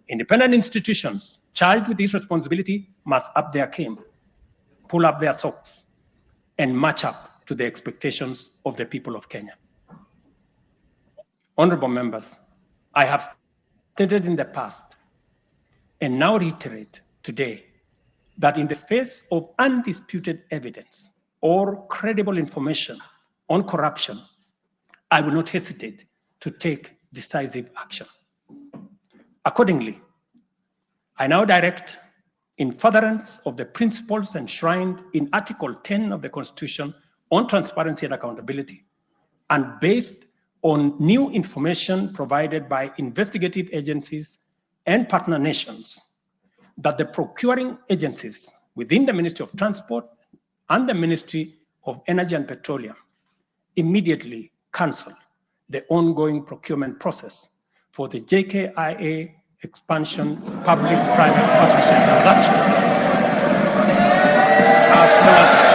Independent institutions charged with this responsibility must up their game, pull up their socks, and match up to the expectations of the people of Kenya. Honorable members, I have stated in the past and now reiterate today that in the face of undisputed evidence or credible information on corruption, I will not hesitate to take decisive action. Accordingly, I now direct, in furtherance of the principles enshrined in Article 10 of the Constitution on transparency and accountability, and based on new information provided by investigative agencies and partner nations, that the procuring agencies within the Ministry of Transport and the Ministry of Energy and Petroleum immediately cancel the ongoing procurement process for the JKIA expansion public-private partnership transaction, as well as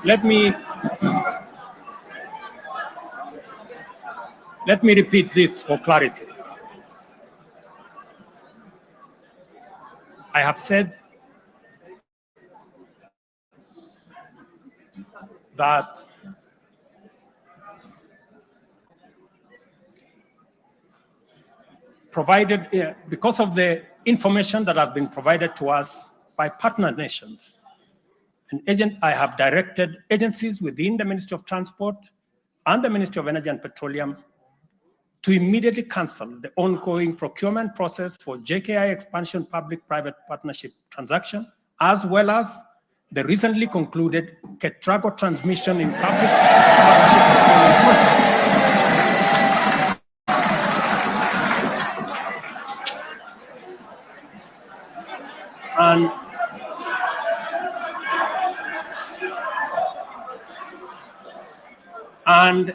Let me repeat this for clarity. I have said that because of the information that has been provided to us by partner nations, I have directed agencies within the Ministry of Transport and the Ministry of Energy and Petroleum to immediately cancel the ongoing procurement process for JKI expansion public-private partnership transaction, as well as the recently concluded Ketrago transmission in public partnership procurement. And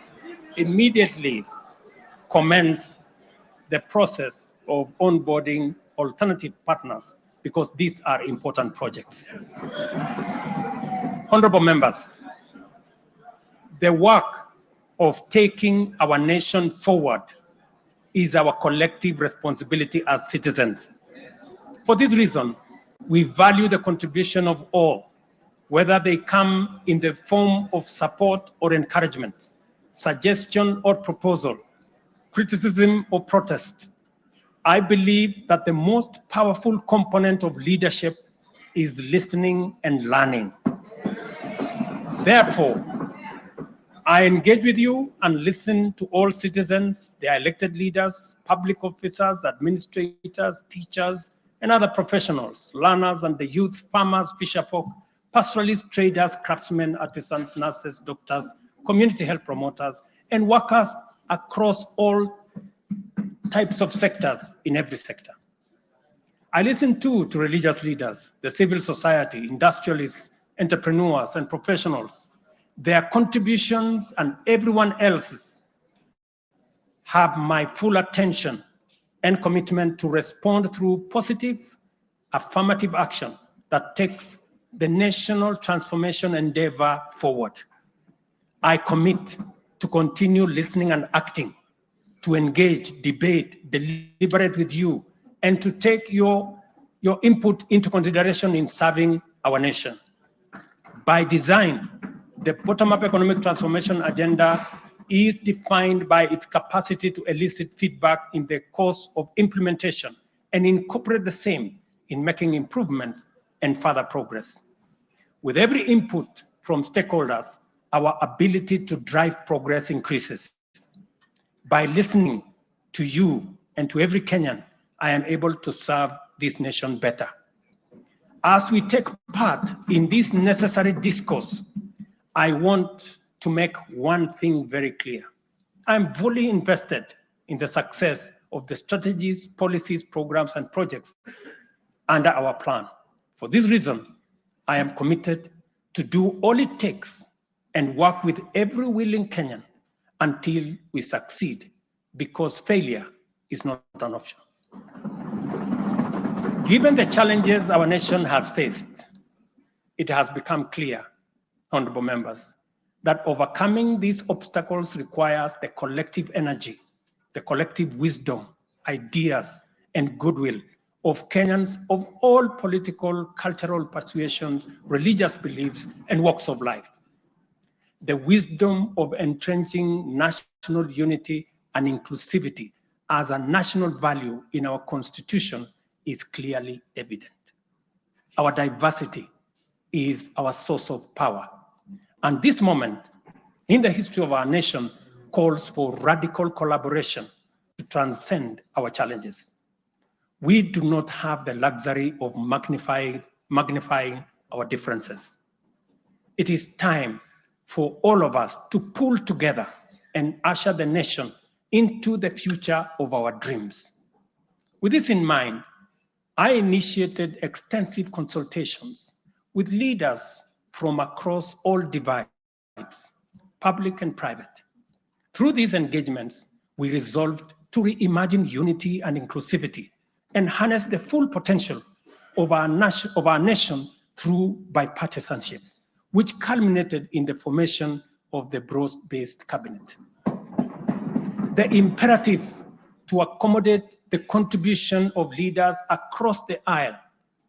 immediately commence the process of onboarding alternative partners, because these are important projects. Honorable members, the work of taking our nation forward is our collective responsibility as citizens. For this reason, we value the contribution of all, whether they come in the form of support or encouragement, suggestion or proposal, criticism or protest. I believe that the most powerful component of leadership is listening and learning. Therefore, I engage with you and listen to all citizens, their elected leaders, public officers, administrators, teachers, and other professionals, learners and the youth, farmers, fisherfolk, pastoralists, traders, craftsmen, artisans, nurses, doctors, community health promoters, and workers across all types of sectors in every sector. I listen too to religious leaders, the civil society, industrialists, entrepreneurs, and professionals. Their contributions and everyone else's have my full attention and commitment to respond through positive, affirmative action that takes the national transformation endeavor forward. I commit to continue listening and acting, to engage, debate, deliberate with you, and to take your input into consideration in serving our nation. By design, the bottom-up economic transformation agenda is defined by its capacity to elicit feedback in the course of implementation and incorporate the same in making improvements and further progress. With every input from stakeholders, our ability to drive progress increases. By listening to you and to every Kenyan, I am able to serve this nation better. As we take part in this necessary discourse, I want to make one thing very clear. I'm fully invested in the success of the strategies, policies, programs, and projects under our plan. For this reason, I am committed to do all it takes and work with every willing Kenyan until we succeed, because failure is not an option. Given the challenges our nation has faced, it has become clear, honorable members, that overcoming these obstacles requires the collective energy, the collective wisdom, ideas, and goodwill of Kenyans of all political, cultural persuasions, religious beliefs, and walks of life. The wisdom of entrenching national unity and inclusivity as a national value in our Constitution is clearly evident. Our diversity is our source of power. And this moment in the history of our nation calls for radical collaboration to transcend our challenges. We do not have the luxury of magnifying our differences. It is time for all of us to pull together and usher the nation into the future of our dreams. With this in mind, I initiated extensive consultations with leaders from across all divides, public and private. Through these engagements, we resolved to reimagine unity and inclusivity and harness the full potential of our nation through bipartisanship, which culminated in the formation of the broad-based cabinet. The imperative to accommodate the contribution of leaders across the aisle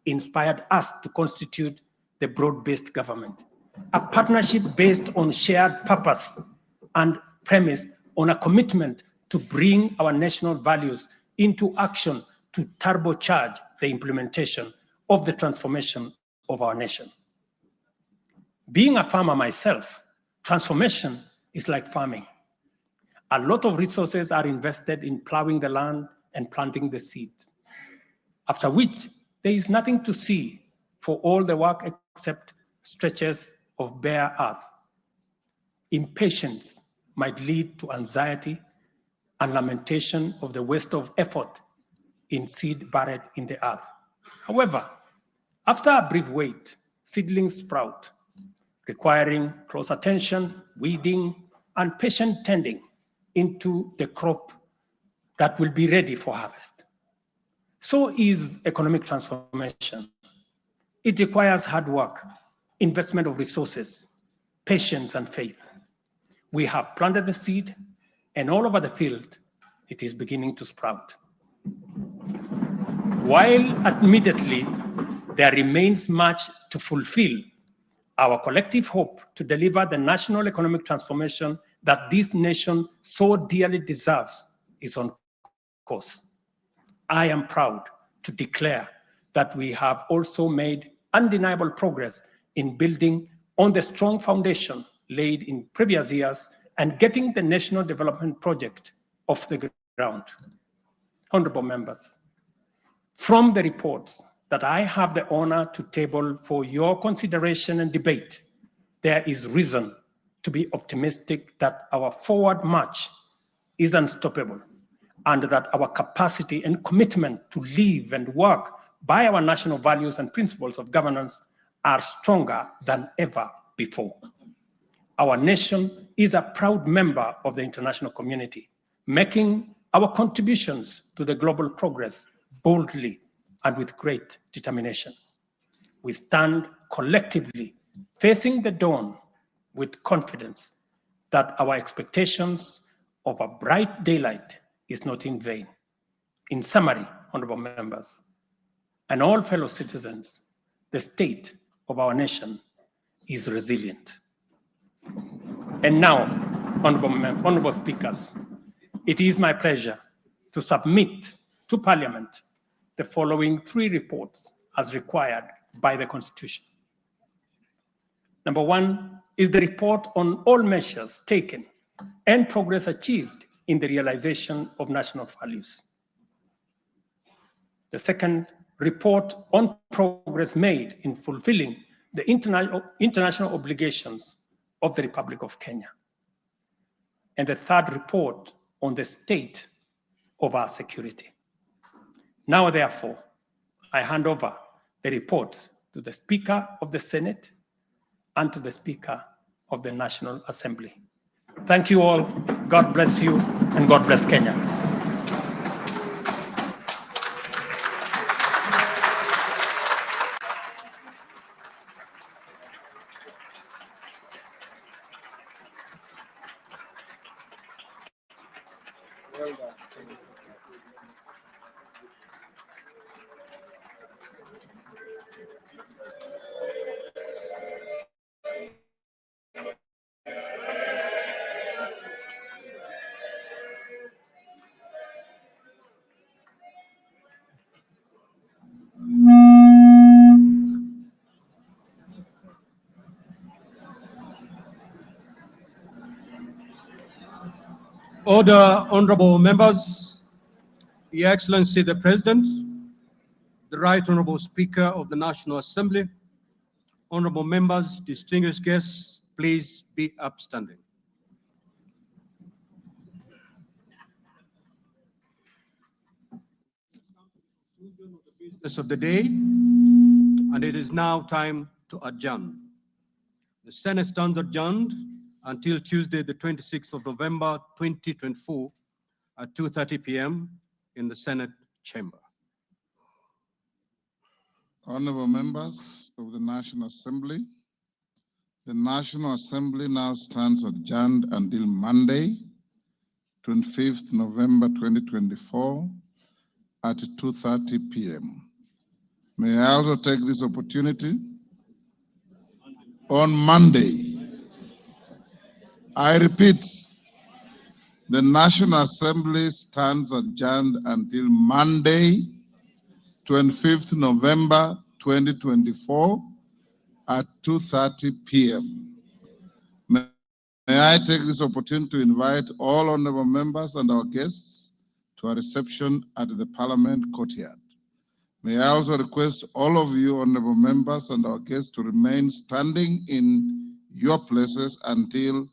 inspired us to constitute the broad-based government, a partnership based on shared purpose and premise on a commitment to bring our national values into action to turbocharge the implementation of the transformation of our nation. Being a farmer myself, transformation is like farming. A lot of resources are invested in plowing the land and planting the seeds, after which there is nothing to see for all the work except stretches of bare earth. Impatience might lead to anxiety and lamentation of the waste of effort in seed buried in the earth. However, after a brief wait, seedlings sprout, requiring close attention, weeding, and patient tending into the crop that will be ready for harvest. So is economic transformation. It requires hard work, investment of resources, patience, and faith. We have planted the seed, and all over the field, it is beginning to sprout. While admittedly, there remains much to fulfill, our collective hope to deliver the national economic transformation that this nation so dearly deserves is on course. I am proud to declare that we have also made undeniable progress in building on the strong foundation laid in previous years and getting the national development project off the ground. Honorable members, from the reports that I have the honor to table for your consideration and debate, there is reason to be optimistic that our forward march is unstoppable and that our capacity and commitment to live and work by our national values and principles of governance are stronger than ever before. Our nation is a proud member of the international community, making our contributions to the global progress boldly and with great determination. We stand collectively facing the dawn with confidence that our expectations of a bright daylight is not in vain. In summary, honorable members, and all fellow citizens, the state of our nation is resilient. And now, honorable speakers, it is my pleasure to submit to Parliament the following 3 reports as required by the Constitution. Number 1 is the report on all measures taken and progress achieved in the realization of national values. The second, report on progress made in fulfilling the international obligations of the Republic of Kenya. And the third, report on the state of our security. Now, therefore, I hand over the reports to the Speaker of the Senate and to the Speaker of the National Assembly. Thank you all. God bless you, and God bless Kenya. Order, honorable members, Your Excellency the President, the Right Honorable Speaker of the National Assembly, honorable members, distinguished guests, please be upstanding. Business of the day, and it is now time to adjourn. The Senate stands adjourned until Tuesday, the 26th of November, 2024 at 2:30 p.m. in the Senate chamber. Honorable members of the National Assembly, the National Assembly now stands adjourned until Monday, 25th November 2024 at 2:30 p.m. May I also take this opportunity on Monday. I repeat, the National Assembly stands adjourned until Monday, 25th November 2024 at 2:30 p.m. May I take this opportunity to invite all honorable members and our guests to a reception at the Parliament courtyard. May I also request all of you honorable members and our guests to remain standing in your places until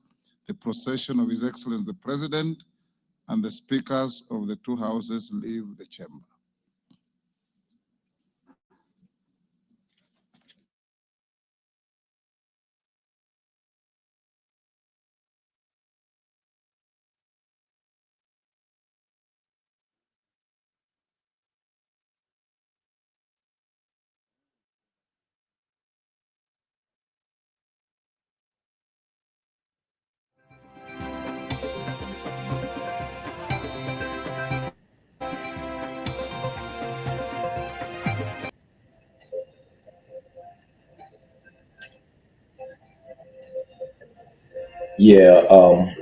the procession of His Excellency the President and the speakers of the two houses leave the chamber. Yeah,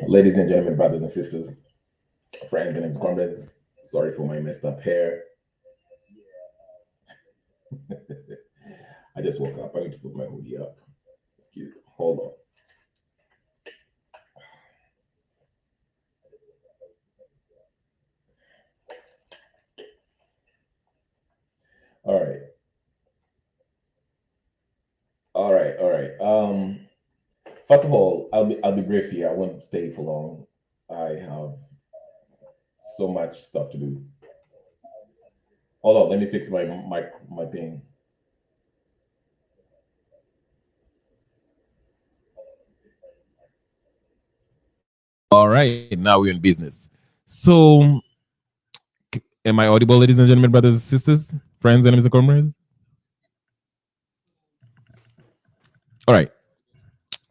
ladies and gentlemen, brothers and sisters, friends and comrades, sorry for my messed up hair. I just woke up. I need to put my hoodie up. Excuse me. Hold on. All right. All right. All right. First of all, I'll be brief here. I won't stay for long. I have so much stuff to do. Hold on, let me fix my thing. All right, now we're in business. So, am I audible, ladies and gentlemen, brothers and sisters, friends, enemies, and comrades? All right.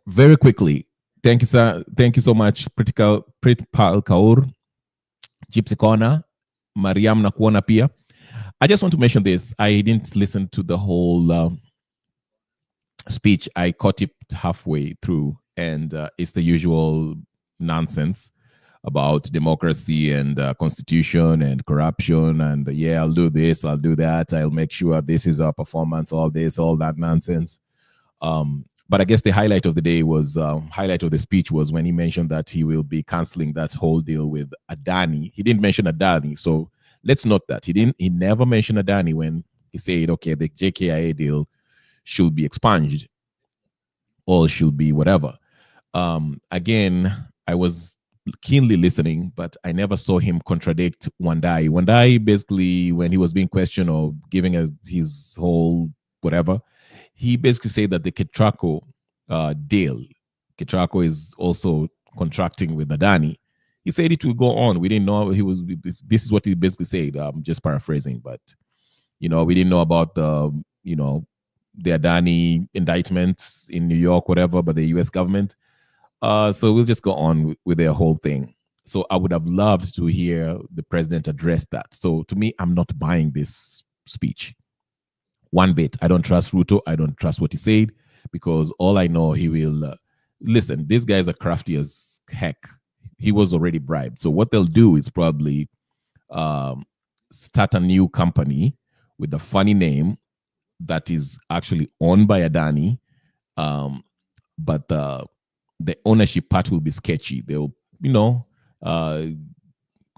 Very quickly, thank you, sir. Thank you so much, Pritpal Kaur, Gypsy Corner, Mariam Nakuona Pia. I just want to mention this. I didn't listen to the whole speech. I caught it halfway through, and it's the usual nonsense about democracy and constitution and corruption. And yeah, I'll do this, I'll do that. I'll make sure this is our performance, all this, all that nonsense. But I guess the highlight of the day was, highlight of the speech was when he mentioned that he will be canceling that whole deal with Adani. He didn't mention Adani. So let's note that. He never mentioned Adani when he said, okay, the JKIA deal should be expunged or should be whatever. Again, I was keenly listening, but I never saw him contradict Wandai. Wandai basically, when he was being questioned or giving his whole whatever, he basically said that the Ketraco deal. Ketraco is also contracting with Adani. He said it will go on. We didn't know he was. This is what he basically said. I'm just paraphrasing, but we didn't know about the the Adani indictments in New York, whatever, but the U.S. government. So we'll just go on with their whole thing. So I would have loved to hear the president address that. So to me, I'm not buying this speech one bit. I don't trust Ruto. I don't trust what he said because all I know he will listen. These guys are crafty as heck. He was already bribed. So what they'll do is probably start a new company with a funny name that is actually owned by Adani, but the ownership part will be sketchy. They'll,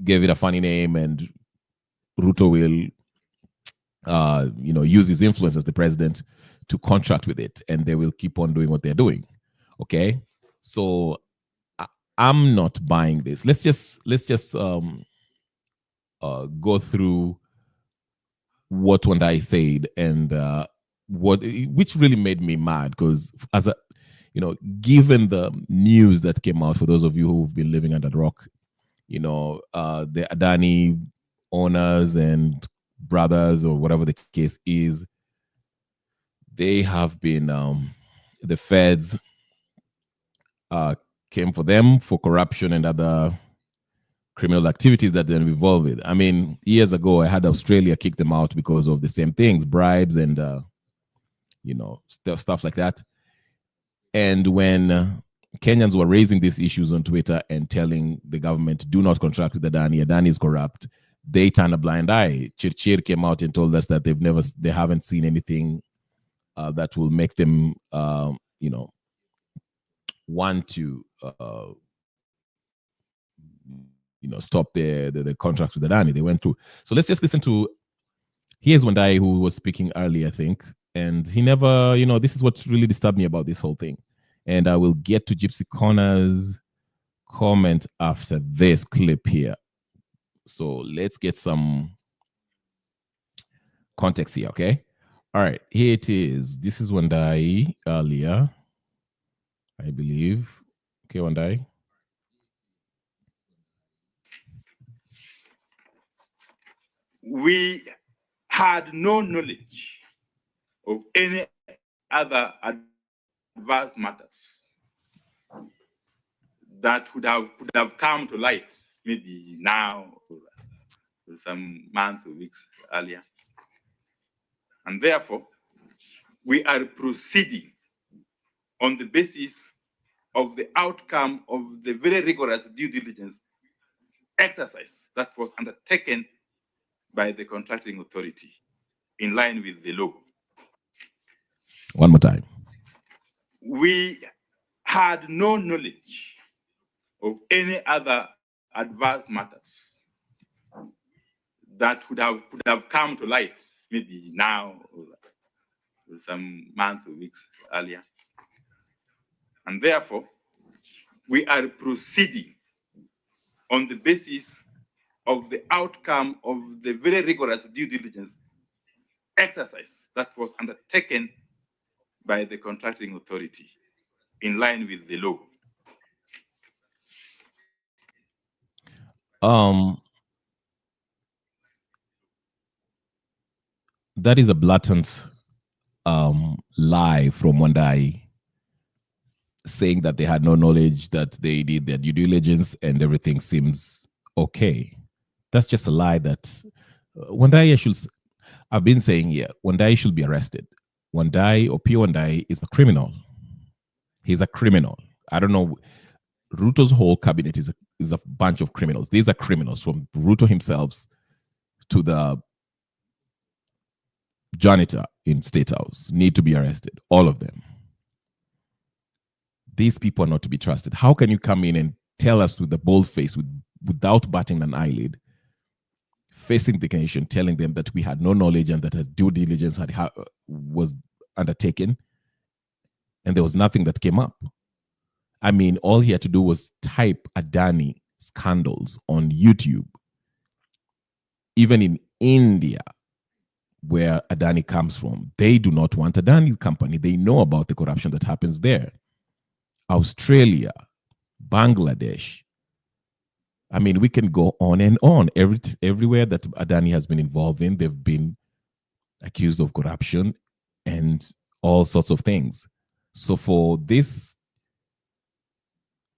give it a funny name, and Ruto will, use his influence as the president to contract with it, and they will keep on doing what they're doing. Okay, so I'm not buying this. Let's just go through what Wandai said and which really made me mad because as a given the news that came out, for those of you who've been living under the rock, the Adani owners and brothers or whatever the case is, they have been the feds came for them for corruption and other criminal activities that they're involved with. I mean, years ago, I had Australia kick them out because of the same things, bribes and stuff like that. And when Kenyans were raising these issues on Twitter and telling the government, do not contract with Adani, Adani is corrupt, they turned a blind eye. Chirchir came out and told us that they haven't seen anything that will make them, want to, stop the contract with Adani. They went through. So let's just listen to. Here's Wandai who was speaking earlier, I think, and he never, this is what really disturbed me about this whole thing. And I will get to Gypsy Corner's comment after this clip here. So let's get some context here, okay? All right, here it is. This is Wandai earlier, I believe. Okay, Wandai. We had no knowledge of any other adverse matters that could have come to light maybe now or some months or weeks earlier. And therefore, we are proceeding on the basis of the outcome of the very rigorous due diligence exercise that was undertaken by the contracting authority in line with the law. One more time. We had no knowledge of any other adverse matters that could have come to light maybe now or some months or weeks earlier. And therefore, we are proceeding on the basis of the outcome of the very rigorous due diligence exercise that was undertaken by the contracting authority in line with the law. That is a blatant lie from Wandai, saying that they had no knowledge, that they did their due diligence and everything seems okay. That's just a lie that Wandai should, I've been saying here, Wandai should be arrested. Wandai or P. Wandai is a criminal. He's a criminal. I don't know. Ruto's whole cabinet is a bunch of criminals. These are criminals, from Ruto himself to the janitor in State House, need to be arrested. All of them. These people are not to be trusted. How can you come in and tell us with a bold face, without batting an eyelid, facing the nation, telling them that we had no knowledge and that a due diligence was undertaken, and there was nothing that came up? I mean, all he had to do was type Adani scandals on YouTube. Even in India, where Adani comes from. They do not want Adani's company. They know about the corruption that happens there. Australia, Bangladesh. I mean, we can go on and on. Everywhere that Adani has been involved in, they've been accused of corruption and all sorts of things. So for this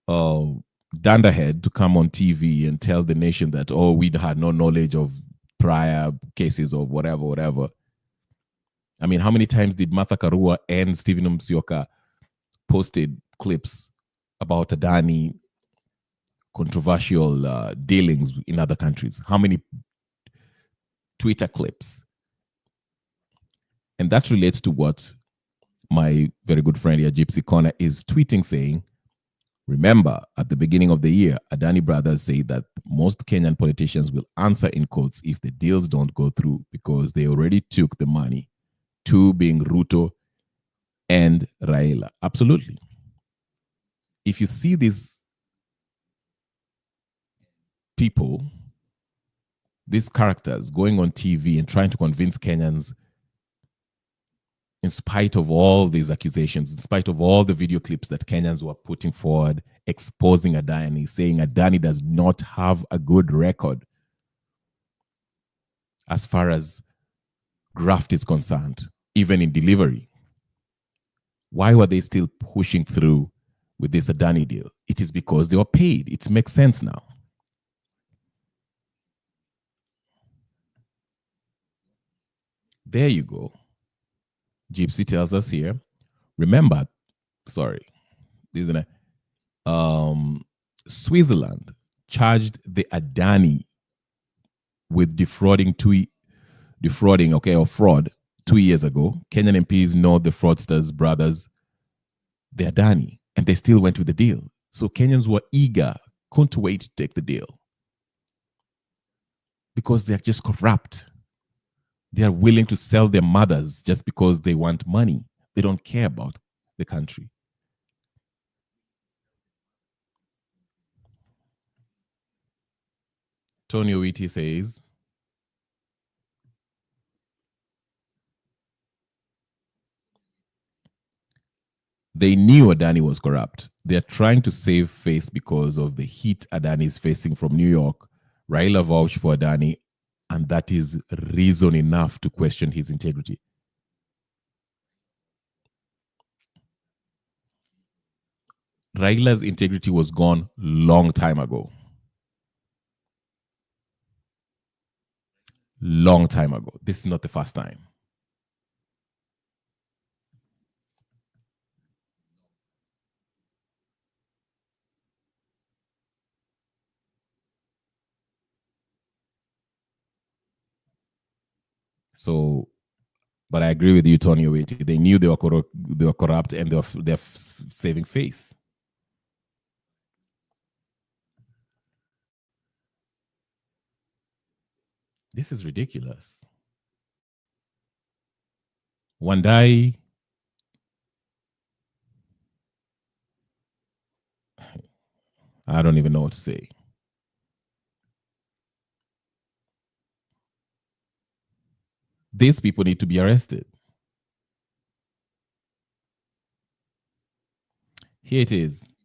dunderhead to come on TV and tell the nation that, oh, we had no knowledge of prior cases of whatever. I mean, how many times did Martha Karua and Stephen Msioka posted clips about Adani controversial dealings in other countries? How many Twitter clips? And that relates to what my very good friend here, Gypsy Corner, is tweeting, saying, remember, at the beginning of the year, Adani brothers say that most Kenyan politicians will answer in courts if the deals don't go through because they already took the money, two being Ruto and Raila. Absolutely. If you see these people, these characters going on TV and trying to convince Kenyans, in spite of all these accusations, in spite of all the video clips that Kenyans were putting forward, exposing Adani, saying Adani does not have a good record as far as graft is concerned, even in delivery. Why were they still pushing through with this Adani deal? It is because they were paid. It makes sense now. There you go. Gypsy tells us here, remember, Switzerland charged the Adani with fraud 2 years ago. Kenyan MPs know the fraudsters' brothers, the Adani, and they still went with the deal. So Kenyans were eager, couldn't wait to take the deal because they're just corrupt. They are willing to sell their mothers just because they want money. They don't care about the country. Tony Owiti says, they knew Adani was corrupt. They're trying to save face because of the heat Adani is facing from New York. Raila vouched for Adani, and that is reason enough to question his integrity. Raila's integrity was gone long time ago. Long time ago. This is not the first time. So, but I agree with you, Tony Owiti. They knew they were corrupt, and they're saving face. This is ridiculous. Wandai, I don't even know what to say. These people need to be arrested. Here it is.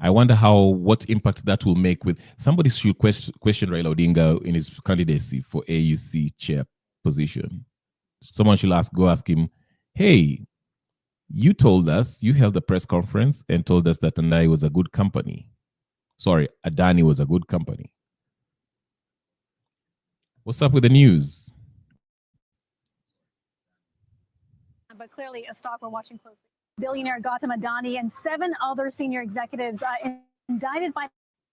I wonder what impact that will make with somebody should question Raila Odinga in his candidacy for AUC chair position. Someone should go ask him, hey, you told us, you held a press conference and told us that Adani was a good company. Adani was a good company. What's up with the news? But clearly a stock we're watching closely. Billionaire Gautam Adani and 7 other senior executives indicted by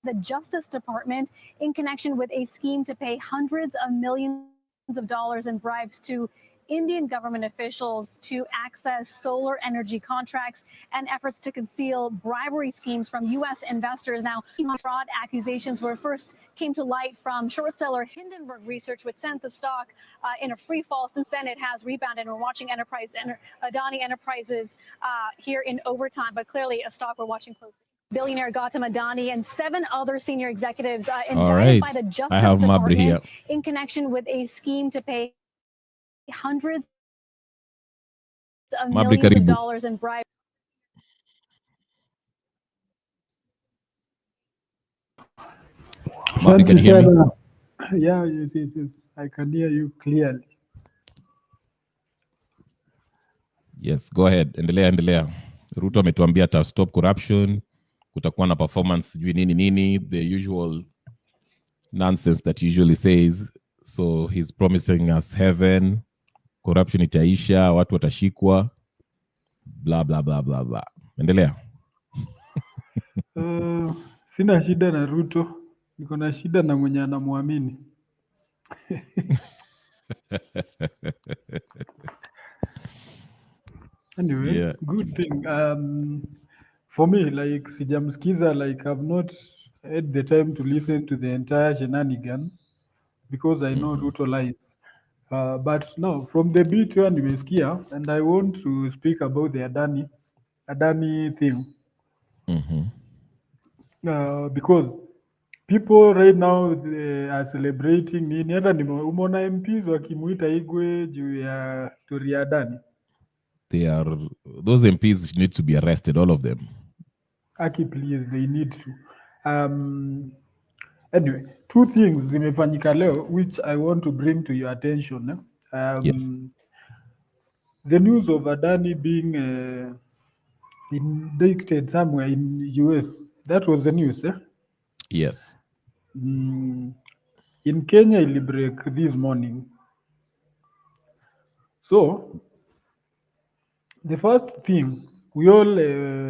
the Justice Department in connection with a scheme to pay hundreds of millions of dollars in bribes to Indian government officials to access solar energy contracts and efforts to conceal bribery schemes from U.S. investors. Now, fraud accusations first came to light from short seller Hindenburg Research, which sent the stock in a free fall. Since then, it has rebounded. We're watching Adani Enterprises here in overtime, but clearly a stock we're watching closely. Billionaire Gautam Adani and 7 other senior executives All indicted right. by the Justice I have Mabry here. Department in connection with a scheme to pay hundreds of Mabry, millions of karibu. dollars in bribes. Mabry, can you hear me? Yeah, yes. I can hear you clearly. Yes, go ahead. Endelea. Ruto ametuambia ata stop corruption, kutakuwa na performance sijui nini, the usual nonsense that he usually says. So he's promising us heaven, corruption itaisha, watu watashikwa, blah blah blah blah blah. Endelea. Sina shida na Ruto, niko na shida na mwenye anamwamini. Anyway, Yeah. good thing. For me, like sijamsikiza, like I've not had the time to listen to the entire shenanigan because I know Ruto lies. But no, from the bit where nimesikia, and I want to speak about the Adani thing. Because people right now they are celebrating nini. Hata umeona MPs wakimuita Igwe juu ya story ya Adani. Those MPs need to be arrested, all of them. Aki, please, they need to. Anyway, 2 things zimefanyika leo which I want to bring to your attention. Yes. The news of Adani being indicted somewhere in US, that was the news. Yes. In Kenya, it break this morning. So, the first thing we all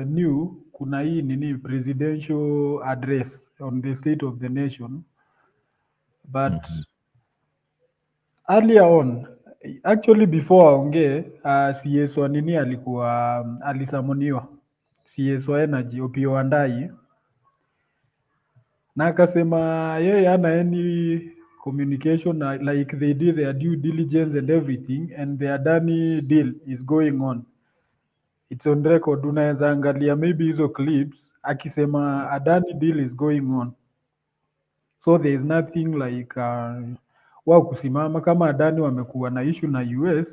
knew, kuna hii nini presidential address on the state of the nation, but earlier on, actually before aongee, CS wa nini alikuwa alisamoniwa, CS wa energy Opiyo Wandayi, na akasema yeye hana any communication, like they did their due diligence and everything, and the Adani deal is going on. It's on record, unaweza angalia maybe hizo clips akisema Adani deal is going on. So there is nothing like wao kusimama kama Adani wamekuwa na issue na US.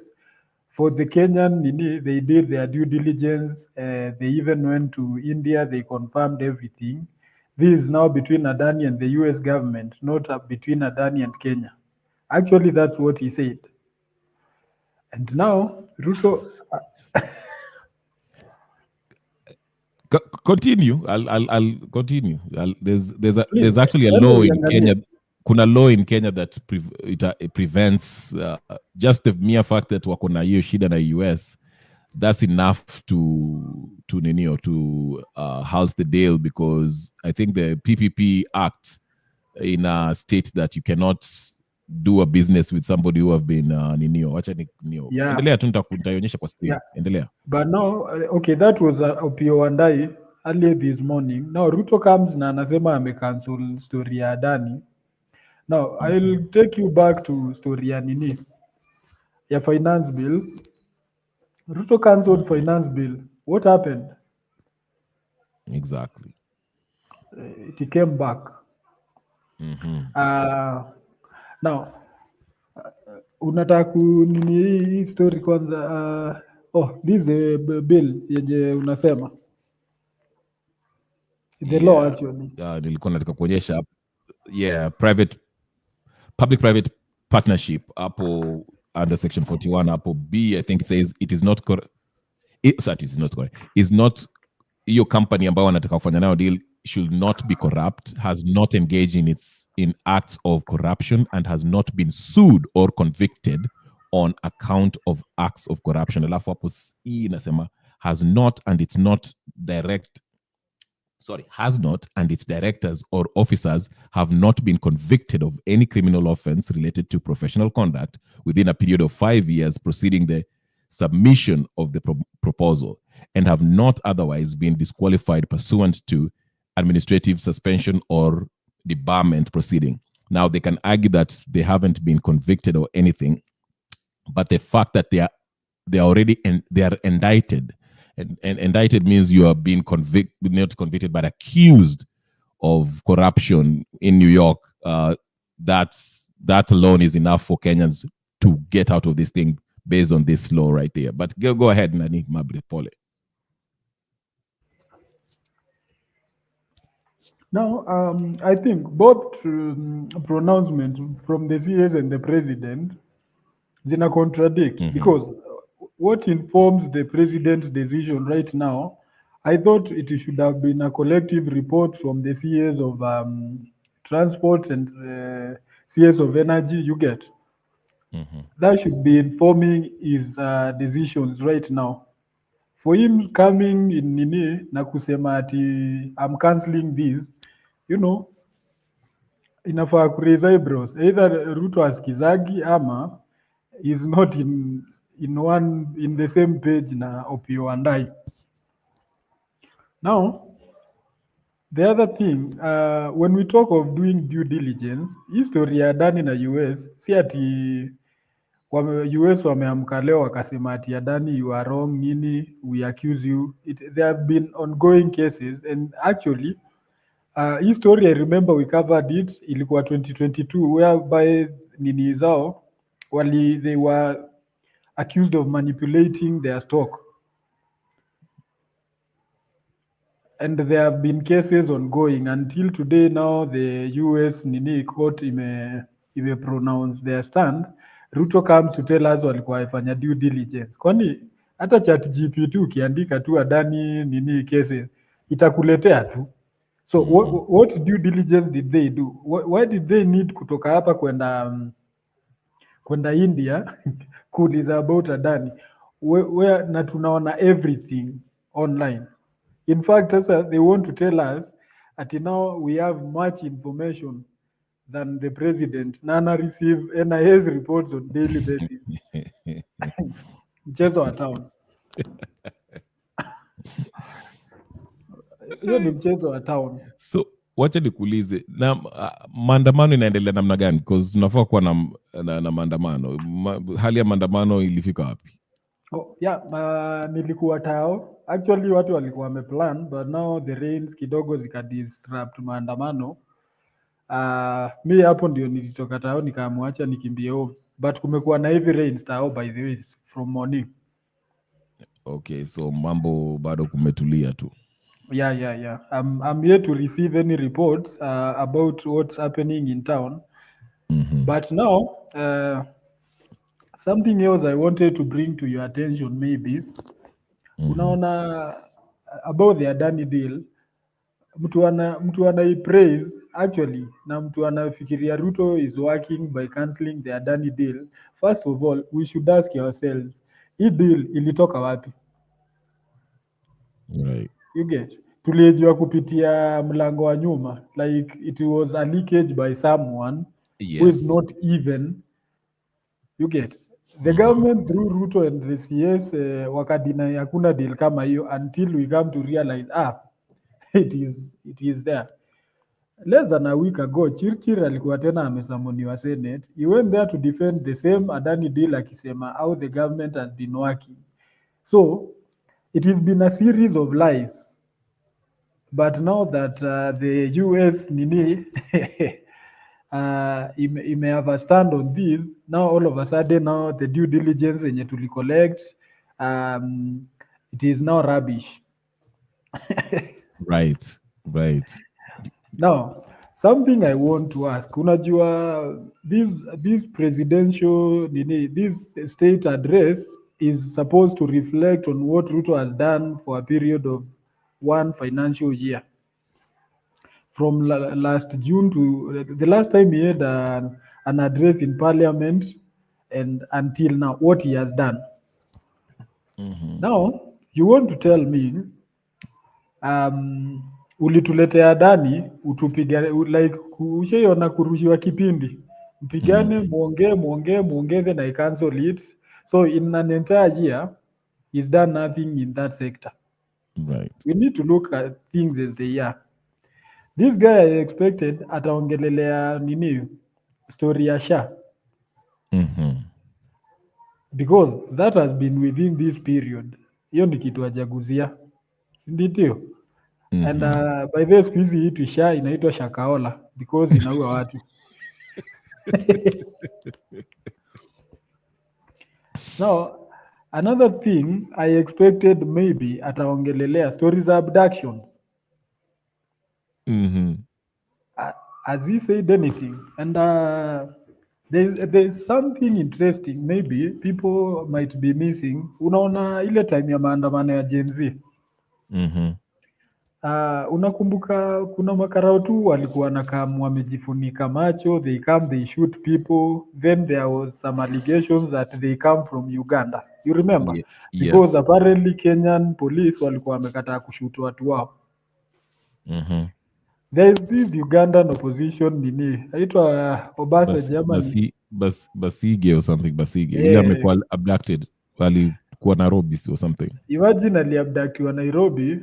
For the Kenyan nini, they did their due diligence, they even went to India, they confirmed everything. This is now between Adani and the US government, not between Adani and Kenya. Actually, that's what he said. And now Ruto Continue. I'll continue. There's actually a Please, law in uangalie. Kenya. Kuna law in Kenya that it prevents just the mere fact that wako na hiyo shida na US. That's enough to halt the deal, because I think the PPP Act in a state that you cannot do a business with somebody who have been wacha ninio. Yeah. Endelea tu nitaionyesha kwa screen. Yeah. Endelea. But now, okay, that was Opiyo Wandayi earlier this morning. Now Ruto comes na anasema amecancel story ya Adani. Now I'll take you back to story ya nini ya finance bill. Ruto cancelled finance bill. What happened? Exactly. It came back. Now unataka kunini hii story kwanza? This is a bill yenye unasema the law actually. Nilikuwa nataka kuonyesha public-private partnership hapo under section 41 hapo B, I think it says it is not correct. Is not your company ambayo wanataka kufanya nayo deal should not be corrupt, has not engaged in acts of corruption, and has not been sued or convicted on account of acts of corruption. Alafu hapo hii inasema has not and its directors or officers have not been convicted of any criminal offense related to professional conduct within a period of 5 years preceding the submission of the proposal, and have not otherwise been disqualified pursuant to administrative suspension or debarment proceeding. Now, they can argue that they haven't been convicted or anything, but the fact that they are indicted And indicted means you are being not convicted, but accused of corruption in New York. That alone is enough for Kenyans to get out of this thing based on this law right there. But go ahead, Nani Mabri Pole. Now, I think both pronouncements from the CS and the president zina contradict because what informs the president's decision right now, I thought it should have been a collective report from the CS of transport and CS of energy, you get. That should be informing his decisions right now. For him coming in nini na kusema ati I'm cancelling this, you know, inafaa kuraise eyebrows. Either Ruto askizagi ama is not in the same page na Opiyo and I. Now, the other thing, when we talk of doing due diligence, history ya Adani na US, si ati US wameamka leo wakasema ati Adani you are wrong nini, we accuse you. There have been ongoing cases and actually hii story I remember we covered it, ilikuwa 2022 whereby nini zao they were accused of manipulating their stock. And there have been cases ongoing until today. Now the US nini court ime pronounce their stand. Ruto comes to tell us walikuwa ifanya due diligence. Kwani hata ChatGPT ukiandika tu Adani nini cases itakuletea tu. So what due diligence did they do? Why did they need kutoka hapa kwenda India kuuliza about Adani where na tunaona everything online? In fact, they want to tell us that now we have much information than the president. Nana receive NIS reports on daily basis. Mchezo wa town. Hiyo ni mchezo wa town. So wacha nikuulize na maandamano inaendelea namna gani? Because tunafaa kuwa na maandamano. Hali ya maandamano ilifika wapi? Oh, yeah, nilikuwa tao. Actually watu walikuwa wameplan, but now the rains kidogo zikadisrupt maandamano. Mi hapo ndio nilitoka tao nikamwacha nikimbie home. But kumekuwa na heavy rains tao by the way from morning. Okay, so mambo bado kumetulia tu. Yeah. I'm here to receive any reports about what's happening in town. But now, something else I wanted to bring to your attention maybe. Unaona about the Adani deal, mtu anaipraise actually na mtu anafikiria Ruto is working by cancelling the Adani deal. First of all, we should ask ourselves, hii deal ilitoka wapi? Right. You get? Tulijua kupitia mlango wa nyuma, like it was a leakage by someone who is not even, you get? The government through Ruto and the CS wakadinai hakuna deal kama hiyo until we come to realize it is there. Less than a week ago, Chirchir alikuwa tena amesamoniwa Senate. He went there to defend the same Adani deal akisema how the government has been working. So it has been a series of lies. But now that the US nini may have a stand on this, now all of a sudden now the due diligence yenye tuli collect, it is now rubbish. Right. Now, something I want to ask, unajua this presidential nini, this state address is supposed to reflect on what Ruto has done for a period of one financial year. From last June to the last time he had an address in parliament and until now, what he has done. Now, you want to tell me, ulituletea Adani, utupigane, like ushaiona kurushiwa kipindi. Mpigane, muongee, then I cancel it. So in an entire year, he's done nothing in that sector. Right. We need to look at things as they are. This guy I expected ataongelelea nini story ya SHA. Because that has been within this period. hiyo ni kitu hajaguzia, ndio. And Mhm. by the way, siku hizi hii sha inaitwa shakaola because inaua watu. Now, another thing I expected maybe ataongelelea stories of abduction. Mhm. Has he said anything? And there's something interesting maybe people might be missing. Unaona ile time ya maandamano ya Gen Z. Mhm. Unakumbuka kuna makarao tu walikuwa nakam wamejifunika macho, they come they shoot people, then there was some allegations that they come from Uganda. You remember? Because Yes. apparently Kenyan police walikuwa wamekataa kushoot watu wao. Mhm. There is this Ugandan opposition nini aitwa Obasanjo ama ni Basige or something. Basige ule eh, amekuwa abducted alikuwa Nairobi or something. imagine aliabductiwa Nairobi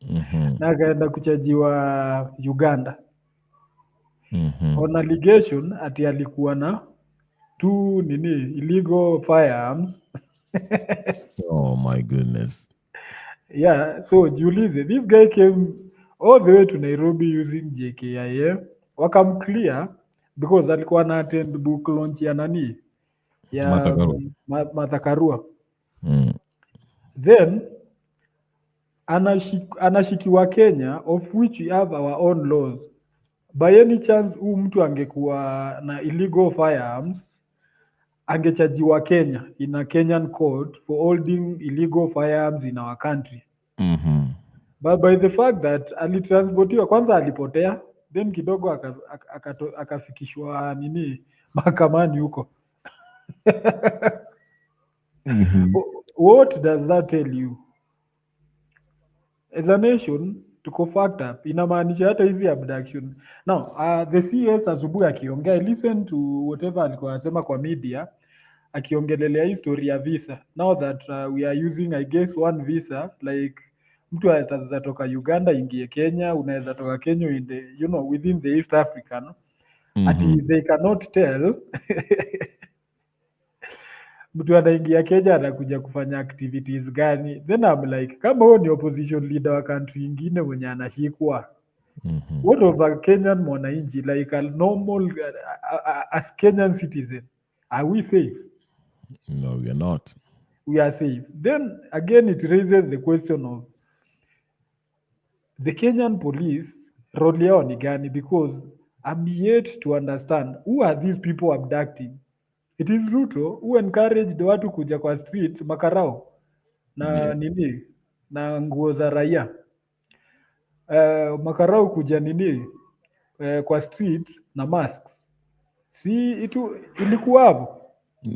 Mhm. na akaenda kuchajiwa Uganda Mhm. on allegation ati alikuwa na two nini illegal firearms. Oh my goodness. Yeah, so jiulize, this guy came all the way to Nairobi using JKIA, wakamclear because alikuwa na attend book launch ya nani Martha ya Karua. Martha Karua. Mm. Then anashikiwa Kenya, of which we have our own laws. By any chance huu mtu angekuwa na illegal firearms angechajiwa Kenya in a Kenyan court for holding illegal firearms in our country. Mhm. But by the fact that alitransportiwa, kwanza alipotea, then kidogo akafikishwa nini mahakamani huko. Mhm. What does that tell you? As a nation tuko fucked up, inamaanisha hata hizi abduction. Now the CS asubuhi akiongea, listen to whatever alikuwa anasema kwa media akiongelelea history ya visa. Now that we are using I guess one visa, like mtu anaweza toka Uganda ingie Kenya, unaweza toka Kenya in the, you know, within the East Africa, no? Ati Mhm. they cannot tell mtu anaingia Kenya anakuja kufanya activities gani? Then I'm like, kama huo ni opposition leader wa country ingine mwenye anashikwa, Mhm. what of a Kenyan mwananchi, like a normal as Kenyan citizen, are we safe? No, we are not. We are safe. Then again, it raises the question of the Kenyan police role yao ni gani? Because I'm yet to understand who are these people abducting. It is Ruto who encouraged watu kuja kwa street makarao na Yeah. nini na nguo za raia. Makarao kuja nini kwa street na masks. Si ilikuwa hapo.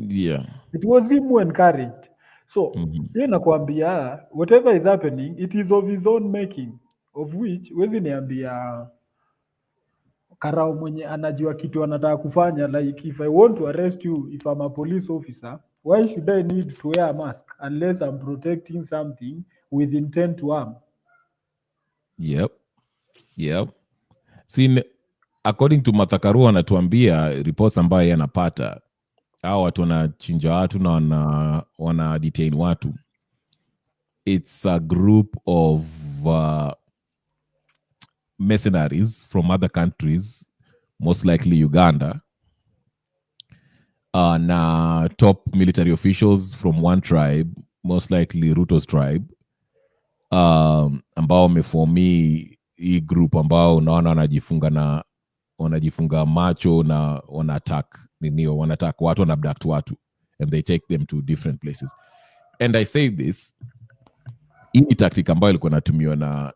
Yeah. It was him who encouraged. So, Mhm. yeye nakwambia whatever is happening it is of his own making, of which wezi niambia karao mwenye anajua kitu anataka kufanya, like if I want to arrest you, if I'm a police officer, why should I need to wear a mask unless I'm protecting something with intent to harm? Yep. Yep. See, according to Martha Karua anatuambia reports ambayo yeye anapata, hao watu wanachinja watu na wana detain watu. It's a group of mercenaries from other countries, most likely Uganda, na top military officials from one tribe, most likely Ruto's tribe, ambao wameformi hii group ambao unaona wanajifunga macho na wanaattack watu, wanaabduct watu and they take them to different places. And I say this, hii ni tactic ambayo ilikuwa inatumiwa na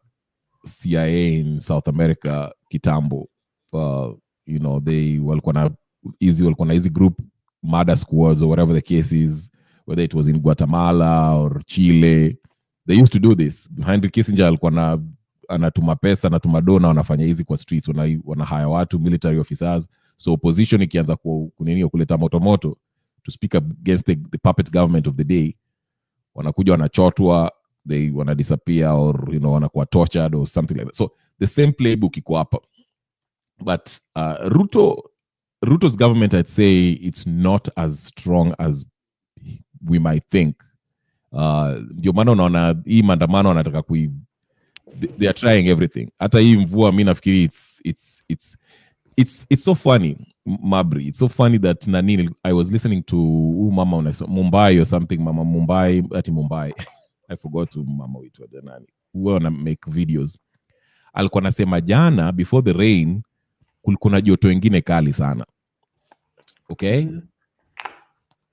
CIA in South America kitambo. You know, walikuwa na hizi group murder squads or whatever the case is, whether it was in Guatemala or Chile. They used to do this. Henry Kissinger alikuwa anatuma pesa, anatuma dona, wanafanya hizi kwa streets, wanahaya watu, military officers. So opposition ikianza kuleta motomoto to speak against the puppet government of the day, wanakuja wanachotwa, they wanna disappear, or wanakuwa tortured or something like that. So the same playbook iko hapa. But Ruto's government, I'd say it's not as strong as we might think. ndio maana unaona hii maandamano wanataka they are trying everything. Hata hii mvua mi nafikiri it's so funny, Mabri. It's so funny that I was listening to mama Mumbai or something, mama Mumbai ati Mumbai I forgot to mama uitwa nani who wanna make videos. Alikuwa nasema jana before the rain kulikuwa joto wengine kali sana. Okay?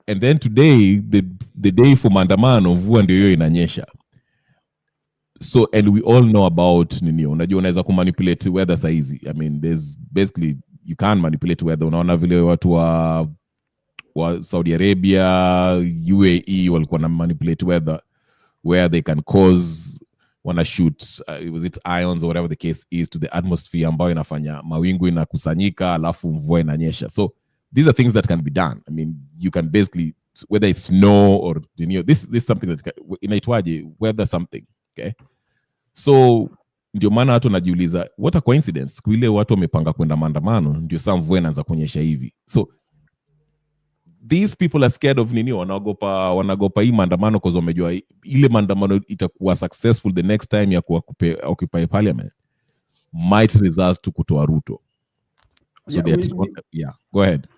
And then today the day for maandamano mvua ndio hiyo inanyesha. So, and we all know about nini, unajua unaweza kumanipulate weather saizi. I mean, there's basically, you can manipulate weather. Unaona vile watu wa Saudi Arabia, UAE walikuwa na manipulate weather where they can cause, wanna shoot, was it ions or whatever the case is, to the atmosphere ambayo inafanya mawingu inakusanyika alafu mvua inanyesha. So, these are things that can be done. I mean, you can basically, whether it's snow or, this is something that, inaitwaje, weather something, okay? So ndio maana watu wanajiuliza, what a coincidence, siku ile watu wamepanga kwenda maandamano ndio saa mvua inaanza kunyesha hivi. So these people are scared of nini, wanagopa hii maandamano because wamejua ile maandamano itakuwa successful the next time ya occupy parliament might result to kutoa Ruto. So go ahead.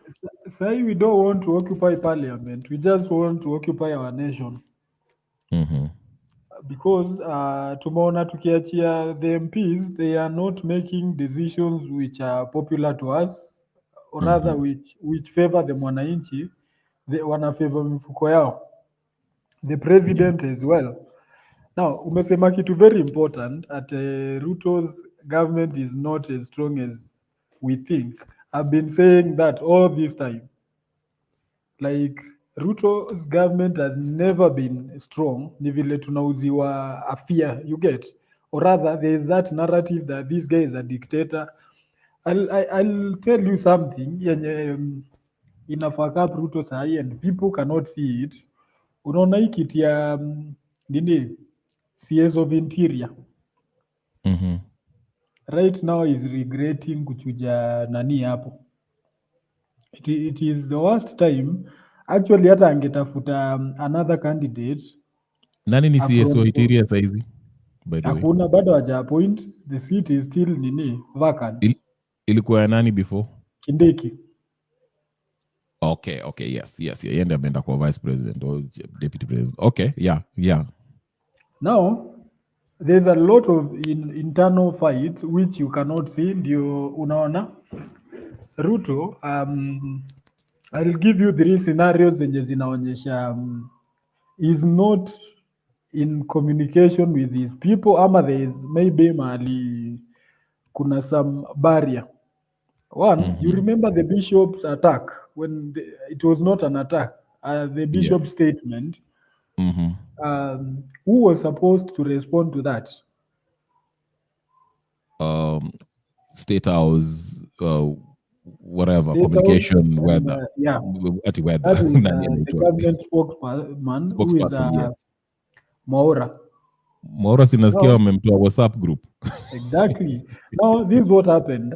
Say we don't want to occupy parliament, we just want to occupy our nation. Because tumeona tukiachia the MPs, they are not making decisions which are popular to us, or rather which favor the mwananchi. They wana favor mifuko yao, the president as well. Now umesema kitu very important, at Ruto's government is not as strong as we think. I've been saying that all this time. Like, Ruto's government has never been strong. Ni vile tunauziwa a fear, you get? Or rather, there is that narrative that this guy is a dictator. I'll tell you something. Inafaka up Ruto sahi and people cannot see it. Unaona hii kiti ya nini? CS of Interior. Right now is regretting kuchuja nani hapo. It is the worst time. Actually, hata angetafuta another candidate. Nani ni CS wa Interior saizi? By the way. Hakuna, bado haja appoint. The seat is still vacant. Ilikuwa ya nani before? Kindiki. Okay, yes. Yeye ameenda kwa vice president or deputy president. Okay, yeah. Now, there's a lot of internal fights which you cannot see. Ndio unaona Ruto, I'll give you 3 scenarios zenye zinaonyesha is not in communication with these people, ama there is maybe mahali kuna some barrier. One, you remember the bishop's attack when it was not an attack, the bishop's statement. Who was supposed to respond to that? State House, whatever, State communication, House, weather. At weather. That is, the government spokesman, who is Mwaura. Mwaura sinasikia wamemtoa WhatsApp group. Exactly. Now, this is what happened.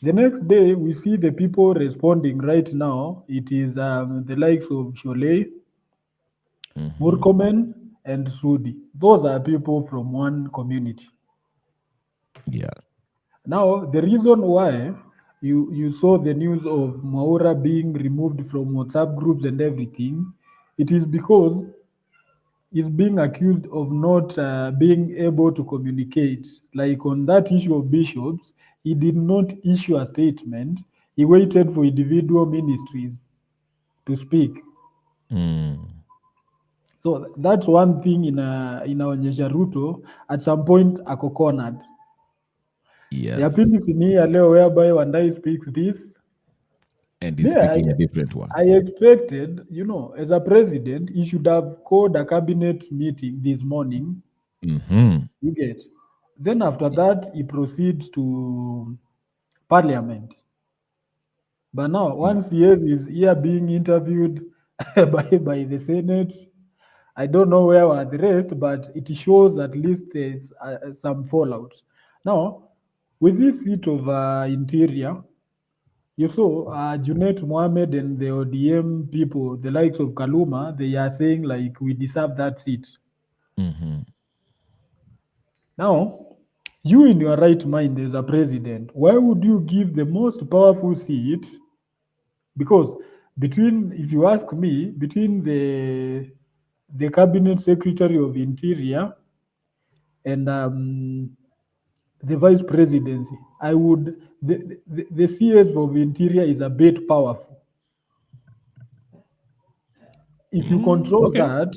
The next day, we see the people responding right now. It is the likes of Sholei, Murkomen, and Sudi. Those are people from one community. Yeah. Now, the reason why you saw the news of Mwaura being removed from WhatsApp groups and everything, it is because he's being accused of not being able to communicate. Like on that issue of bishops, he did not issue a statement. He waited for individual ministries to speak. So that's one thing inaonyesha Ruto at some point ako cornered. Yes. Ya pili sini ya leo whereby Wandai speaks this. And he's speaking a different one. I expected, as a president, he should have called a cabinet meeting this morning. You get. Then after that, he proceeds to parliament. But now, once he is here being interviewed by the Senate, I don't know where are the rest, but it shows at least there's some fallout. Now, with this seat of Interior, you saw Junet Mohammed and the ODM people, the likes of Kaluma, they are saying like we deserve that seat. Now, you in your right mind as a president, why would you give the most powerful seat? Because if you ask me, between the cabinet secretary of interior and the vice presidency, the CS of interior is a bit powerful. If you control okay. that,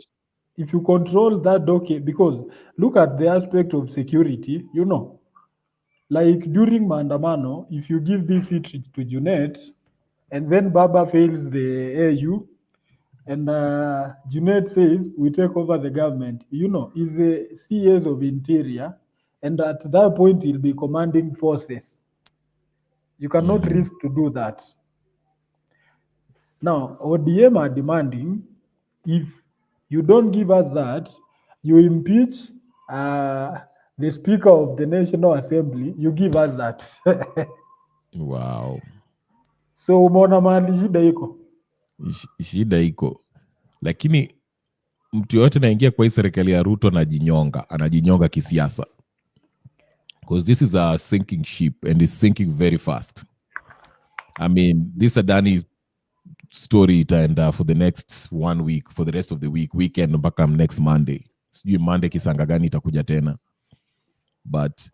okay, because look at the aspect of security, like during Maandamano, if you give this seat to Junet, and then Baba fails the AU, and Junet says, we take over the government, is the CS of interior, and at that point, he'll be commanding forces. You cannot risk to do that. Now, ODM are demanding, if you don't give us that, you impeach the Speaker of the National Assembly, you give us that. Wow. So umeona mahali shida iko. Shida iko, lakini mtu yoyote naingia kwa hii serikali ya Ruto anajinyonga kisiasa, because this is a sinking ship and it's sinking very fast. I mean, this Adani story itaenda for the next 1 week, for the rest of the weekend mpaka next Monday. Sijui Monday kisanga gani itakuja tena, but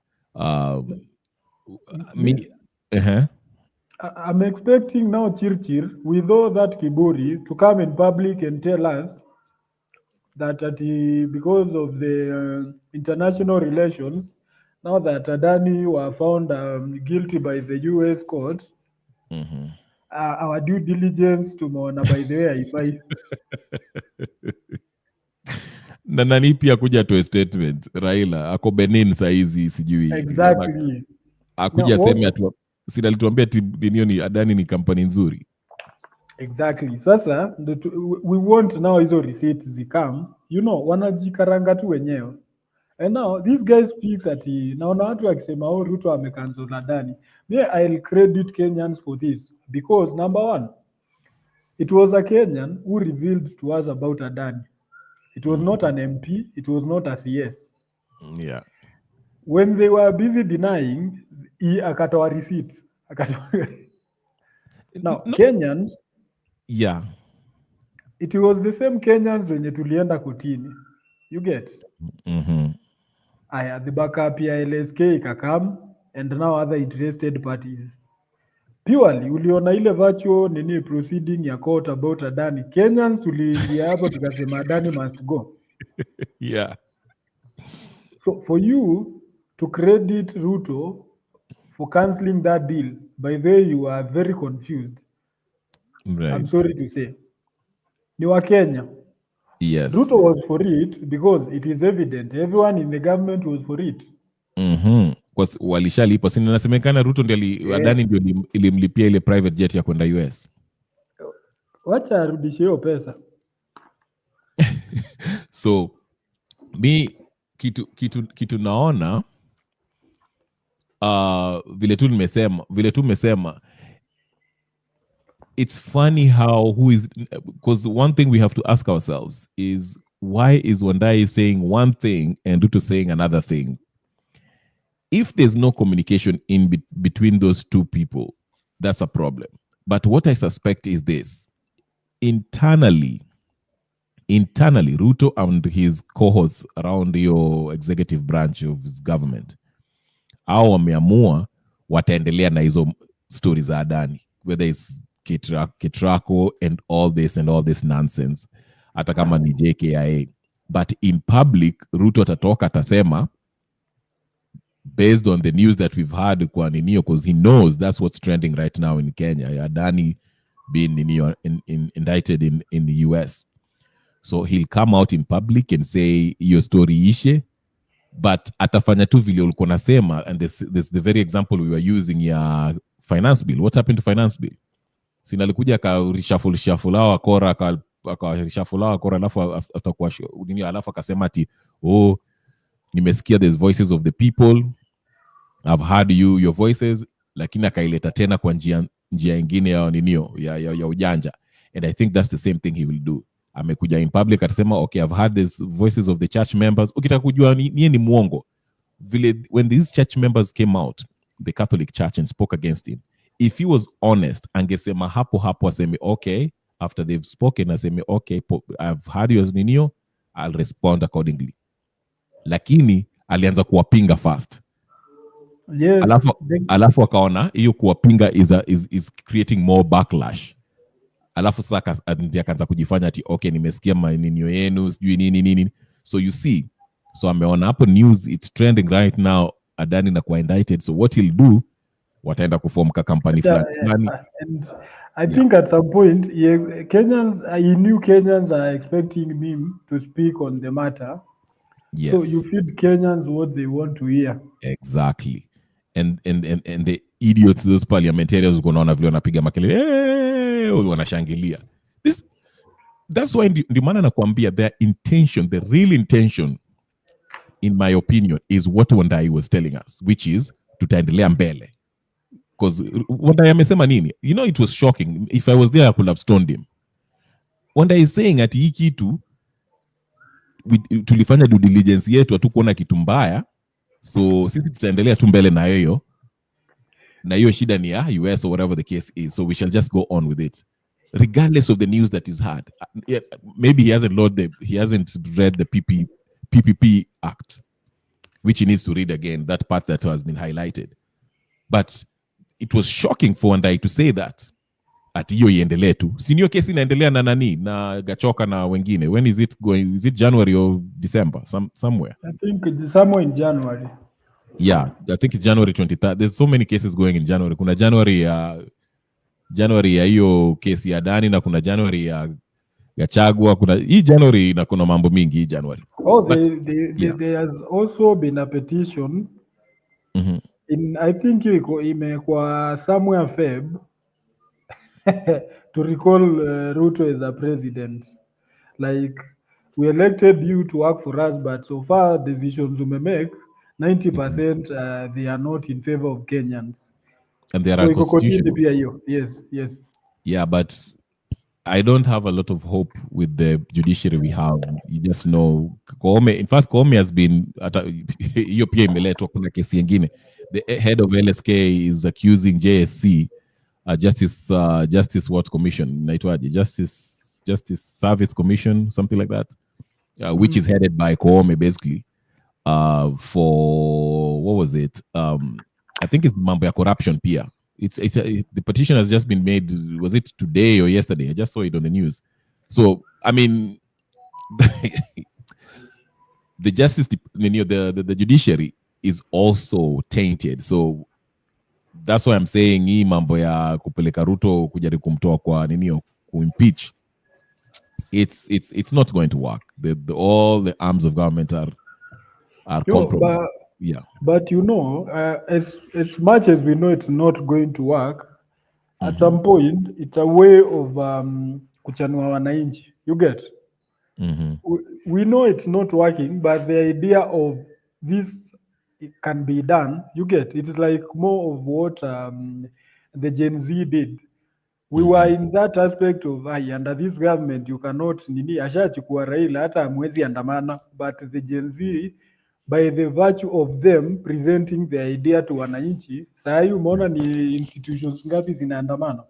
I'm expecting now Chirchir, with all that kiburi, to come in public and tell us that because of the international relations, now that Adani were found guilty by the US court, our due diligence tumeona by the way haifai. na nani pia kuja to a statement, Raila ako Benin saizi, sijui Exactly. akuja sema sida alituambia dinio ni Adani ni kampani nzuri. Exactly. Sasa we want now hizo receipts zikam, wanajikaranga tu wenyewe. And now these guys speaks ati naona watu wakisema Ruto amecancel Adani. I'll credit Kenyans for this because number one, it was a Kenyan who revealed to us about Adani. It was not an MP, it was not a CS. Yeah. When they were busy denying, akatoa receipts. Now, no. Kenyans, yeah, it was the same Kenyans wenye tulienda kotini. You get? The backup ya LSK ikakam, and now other interested parties. Purely, uliona ile virtual proceeding ya court about Adani. Kenyans tuliingia hapo tukasema Adani must go. Yeah. So for you to credit Ruto for cancelling that deal, by the way, you are very confused. Right. I'm sorry to say. Ni wa Kenya. Yes. Ruto was for it because it is evident. Everyone in the government was for it. Kwa walishalipa. Sina nasemekana Ruto ndio Adani ndio ilimlipia ile private jet ya kwenda US. Wacha arudishe hiyo pesa. So kitu naona vile tu nimesema it's funny how because one thing we have to ask ourselves is why is Wandai saying one thing and Ruto saying another thing? If there's no communication between those two people, that's a problem. But what I suspect is this: internally, Ruto and his cohorts around your executive branch of his government, hao wameamua wataendelea na hizo stories za Adani, whether it's Ketrako and all this nonsense, hata kama ni JKIA. But in public, Ruto atatoka atasema, based on the news that we've heard kwa ninio, because he knows that's what's trending right now in Kenya, Adani being indicted in the US. So he'll come out in public and say your story ishe, but atafanya tu vile ulikuwa nasema. And this the very example we were using ya finance bill. What happened to finance bill? Sina alikuja reshuffle akora alafu atakuwa alafu akasema ati nimesikia there's voices of the people, I've heard your voices, lakini akaileta tena kwa njia ingine ya ujanja. And I think that's the same thing he will do. amekuja in public atasema okay, I've heard these voices of the church members. Ukitaka kujua ni muongo vile, when these church members came out, the Catholic Church, and spoke against him, if he was honest, angesema hapo aseme okay, after they've spoken aseme okay, I've heard your ninio, I'll respond accordingly. Lakini alianza kuwapinga first. Yes. Alafu akaona hiyo kuwapinga is creating more backlash. Alafu sasa ndiye akaanza kujifanya ati okay, nimesikia maninio yenu sijui nini. So you see, so ameona hapo news, it's trending right now, Adani na kuwa indicted. So what he'll do, wataenda kuform ka company fulani. And I think at some point, Kenyans, he knew Kenyans are expecting him to speak on the matter. Yes. So you feed Kenyans what they want to hear. Exactly. And the idiots, those parliamentarians who naona vile wanapiga makelele, wanashangilia. That's why ndio maana nakwambia their intention, the real intention, in my opinion, is what Wandai was telling us, which is tutaendelea mbele. Because Wandai amesema nini? You know, it was shocking. If I was there, I could have stoned him. Wandai is saying ati hii kitu tulifanya due diligence yetu, hatukuona kitu mbaya, so sisi tutaendelea tu mbele na hiyo. Na hiyo shida ni ya US or whatever the case is, so we shall just go on with it, regardless of the news that is heard. Maybe he hasn't read the PPP Act, which he needs to read again, that part that has been highlighted. But it was shocking for Wandai to say that ati hiyo iendelee tu. Senior kesi inaendelea na nani? Na Gachoka na wengine. When is it going? Is it January or December? Somewhere. I think it's somewhere in January. Yeah, I think it's January 23rd. There's so many cases going in January. Kuna January ya hiyo kesi ya Adani, na kuna January ya Gachagua. Kuna hii January na kuna mambo mingi hii January. There has also been a petition. Mm-hmm. I think imekuwa somewhere Feb to recall Ruto as a president. Like, we elected you to work for us, but so far decisions we make, 90% they are not in favor of Kenyans. And they are unconstitutional. Yes. Yeah, but I don't have a lot of hope with the judiciary we have. You just know, in fact, Koome has been, hiyo pia imeletwa, kuna kesi nyingine. The head of LSK is accusing JSC, Justice what commission? Naitwaje? Justice Service Commission, something like that, which is headed by Koome, basically, for, what was it? I think it's mambo ya corruption pia. The petition has just been made, was it today or yesterday? I just saw it on the news. So, I mean, the justice, the judiciary is also tainted. So that's why I'm saying hii mambo ya kupeleka Ruto kujaribu kumtoa kwa ninio kuimpeach, it's not going to work. All the arms of government are compromised. But you know, as much as we know it's not going to work, at some point it's a way of kuchanua wananchi. You get? We know it's not working, but the idea of this can be done. You get? It's like more of what the Gen Z did. We were in that aspect of under this government you cannot ashachukua Raila hata mwezi andamana, but the Gen Z, by the virtue of them presenting the idea to wananchi, saa hii umeona ni institutions ngapi zinaandamana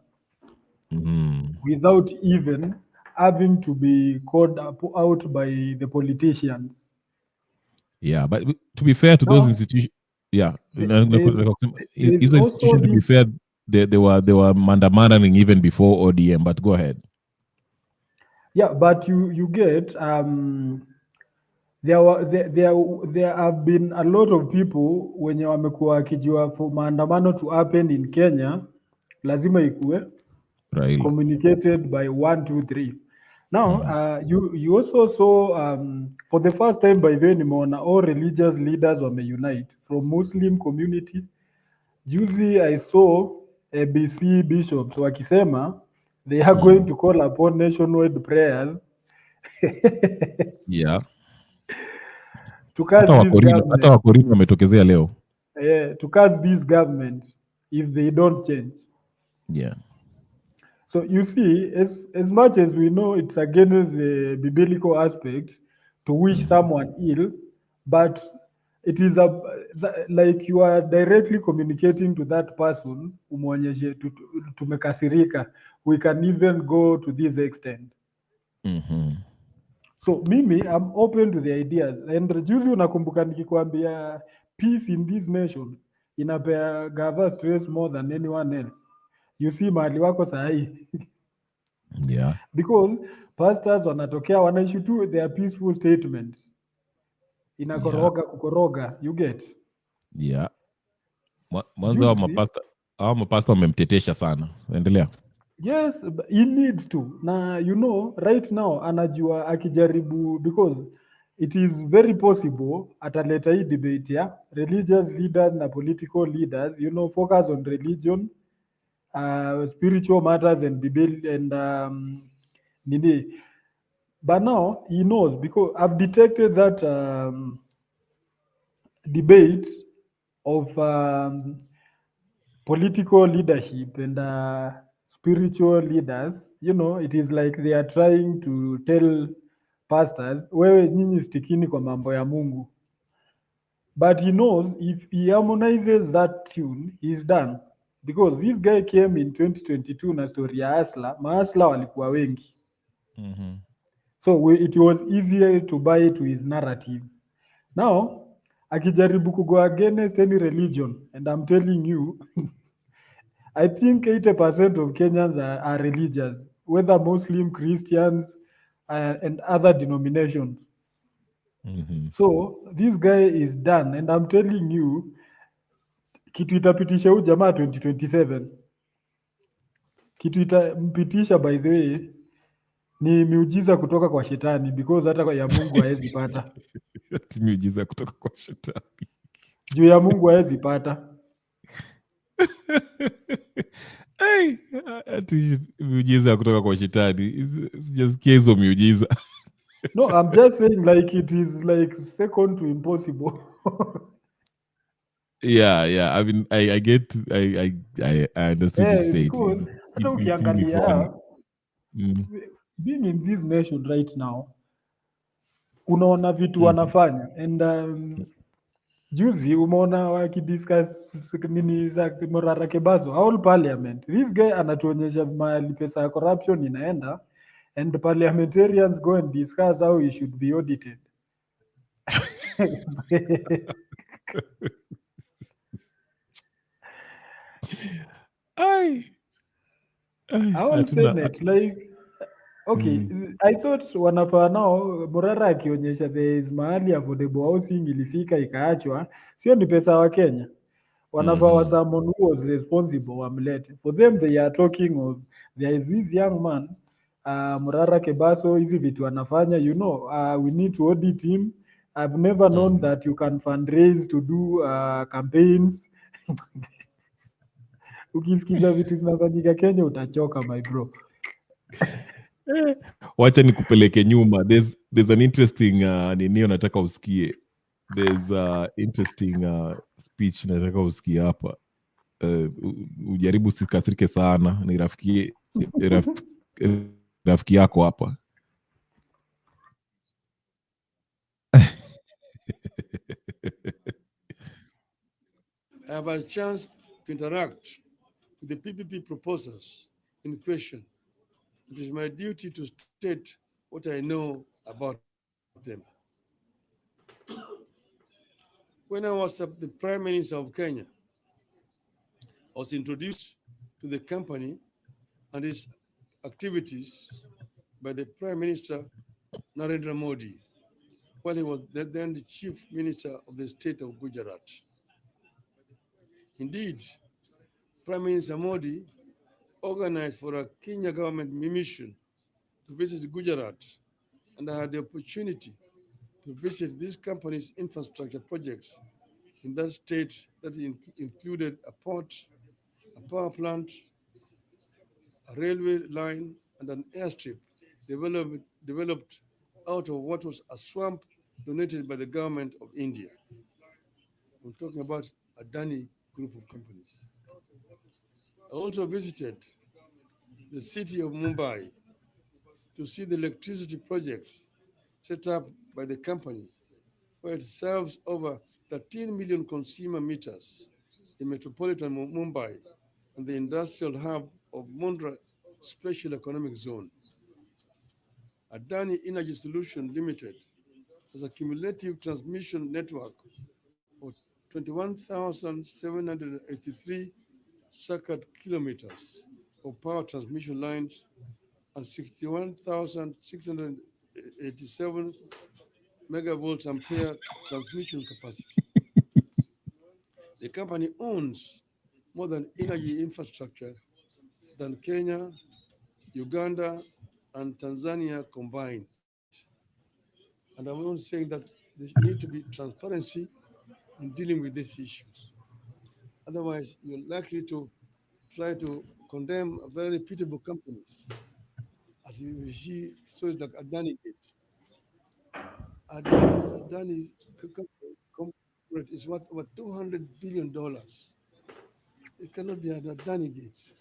without even having to be called out by the politicians. Yeah, but to be fair to those institutions, these institutions, to be fair, they were mandamanaing even before ODM. But go ahead. Yeah, but you get there have been a lot of people wenye wamekuwa wakijua for maandamano to happen in Kenya lazima ikuwe communicated by 1, 2, 3. Now you also saw for the first time by then nimeona all religious leaders wameunite from Muslim community. Juzi I saw ABC bishops wakisema they are going to call upon nationwide prayers yeah, hata Wakorino wametokezea leo to cast this government if they don't change. Yeah. So you see, as much as we know it's against the biblical aspect to wish someone ill, but it is like you are directly communicating to that person, umwonyeshe tumekasirika. We can even go to this extent. So mimi, I'm open to the ideas. And juzi unakumbuka nikikwambia peace in this nation inapea gava stress more than anyone else. You see mahali wako sahi. Yeah. Because pastors wanatokea wanaishi tu their peaceful statements. Inakoroga kukoroga, you get? Yeah. Mwanzo hao mapasta wamemtetesha sana. Endelea. Yes, he needs to. Na you know, right now anajua akijaribu because it is very possible ataleta hii debate ya religious leaders na political leaders, you know, focus on religion, spiritual matters and nini. But now he knows because I've detected that debate of political leadership and spiritual leaders, you know, it is like they are trying to tell pastors, wewe nyinyi stikini kwa mambo ya Mungu. But he knows if he harmonizes that tune, he's done. Because this guy came in 2022 na story ya Asla, maasla walikuwa wengi. So it was easier to buy to his narrative. Now, akijaribu kugo against any religion, and I'm telling you, I think 80% of Kenyans are religious, whether Muslim, Christians, and other denominations. So this guy is done, and I'm telling you, kitu itapitisha huyu jamaa 2027. Kitu itampitisha by the way ni miujiza kutoka kwa shetani, because hata ya Mungu haezi pata. Miujiza kutoka kwa shetani. Juu ya Mungu haezi pata. Hey, ati miujiza kutoka kwa shetani. Sijasikia hizo miujiza. No, I'm just saying like it is like second to impossible. Yeah. I mean, I get, I understood you say Because hata ukiangalia being in this nation right now, unaona vitu wanafanya and juzi umeona wakidiscuss nini za Morara Kebaso, all parliament. This guy anatuonyesha mahali pesa ya corruption inaenda and parliamentarians go and discuss how he should be audited. I Our Senate, like, okay, I thought wanafaa nao Morara akionyesha there is mahali affordable housing ilifika ikaachwa, sio ni pesa wa Kenya. Wanafaa wa someone who was responsible wamlete. For them they are talking of there is this young man Morara Kebaso, hizi vitu anafanya, you know, we need to audit him. I've never known that you can fundraise to do campaigns. Ukisikiza vitu zinafanyika Kenya utachoka my bro. Wacha nikupeleke nyuma. There's an interesting nini nataka usikie. There's interesting speech nataka usikie hapa. Ujaribu usikasirike sana, ni rafiki yako hapa. I have a chance to interact with the PPP proposals in question. It is my duty to state what I know about them. When I was the Prime Minister of Kenya, I was introduced to the company and its activities by the Prime Minister Narendra Modi, when he was then the Chief Minister of the state of Gujarat. Indeed, Prime Minister Modi organized for a Kenya government mission to visit Gujarat, and I had the opportunity to visit this company's infrastructure projects in that state that included a port, a power plant, a railway line, and an airstrip developed out of what was a swamp donated by the government of India. I'm talking about a Adani group of companies. I also visited the city of Mumbai to see the electricity projects set up by the company, where it serves over 13 million consumer meters in metropolitan Mumbai and the industrial hub of Mundra Special Economic Zone. Adani Energy Solution Limited has a cumulative transmission network of 21,783 circuit kilometers of power transmission lines and 61,687 megavolts ampere transmission capacity. The company owns more than energy infrastructure than Kenya, Uganda, and Tanzania combined. And I'm only saying that there need to be transparency in dealing with these issues. Otherwise, you're likely to try to condemn very reputable companies. As we see stories like Adani did. Adani corporate is worth over $200 billion. It cannot be an Adani gate.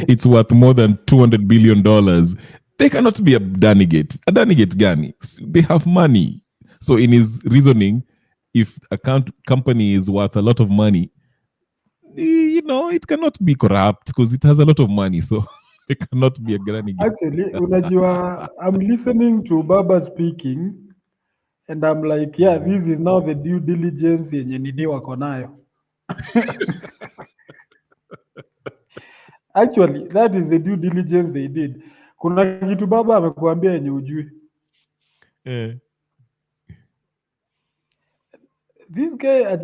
It's worth more than $200 billion. They cannot be a Danigate. A Danigate Gani. They have money. So in his reasoning, if a company is worth a lot of money, it cannot be corrupt because it has a lot of money. So it cannot be a Danigate. Actually, unajua, I'm listening to Baba speaking and I'm like, yeah, this is now the due diligence yenye nini wako nayo. Actually, that is the due diligence they did. Kuna kitu Baba amekuambia yenye ujui. This guy,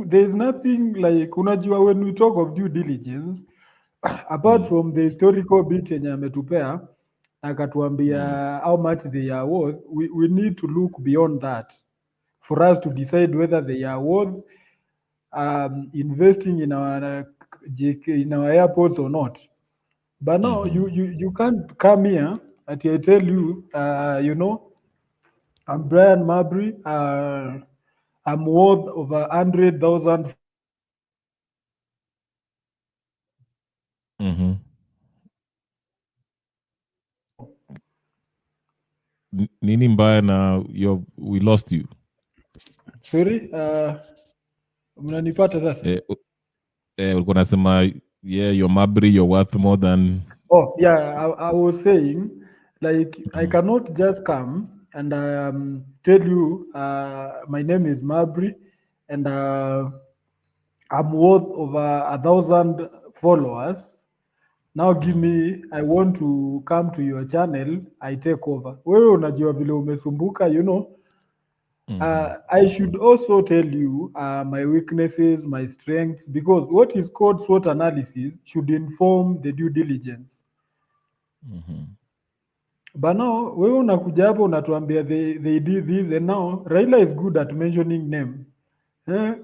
there is nothing like, unajua, when we talk of due diligence, apart from the historical bit yenye ametupea, akatuambia how much they are worth, we need to look beyond that for us to decide whether they are worth investing in our airports or not. But no, you can't come here and I tell you, I'm Brian Mabry. I'm worth over 100,000. Nini mbaya na we lost you. Sorry, mnanipata sasa? Ulikuwa nasema, yeah, your Mabry, you're worth more than... Oh, yeah, I was saying, like, I cannot just come and tell you, my name is Mabry, and I'm worth over 1,000 followers. Now give me, I want to come to your channel, I take over. Wewe unajua vile umesumbuka, I should also tell you my weaknesses, my strengths, because what is called SWOT analysis should inform the due diligence. But now, wewe unakuja hapo unatuambia they did this, and now Raila is good at mentioning name.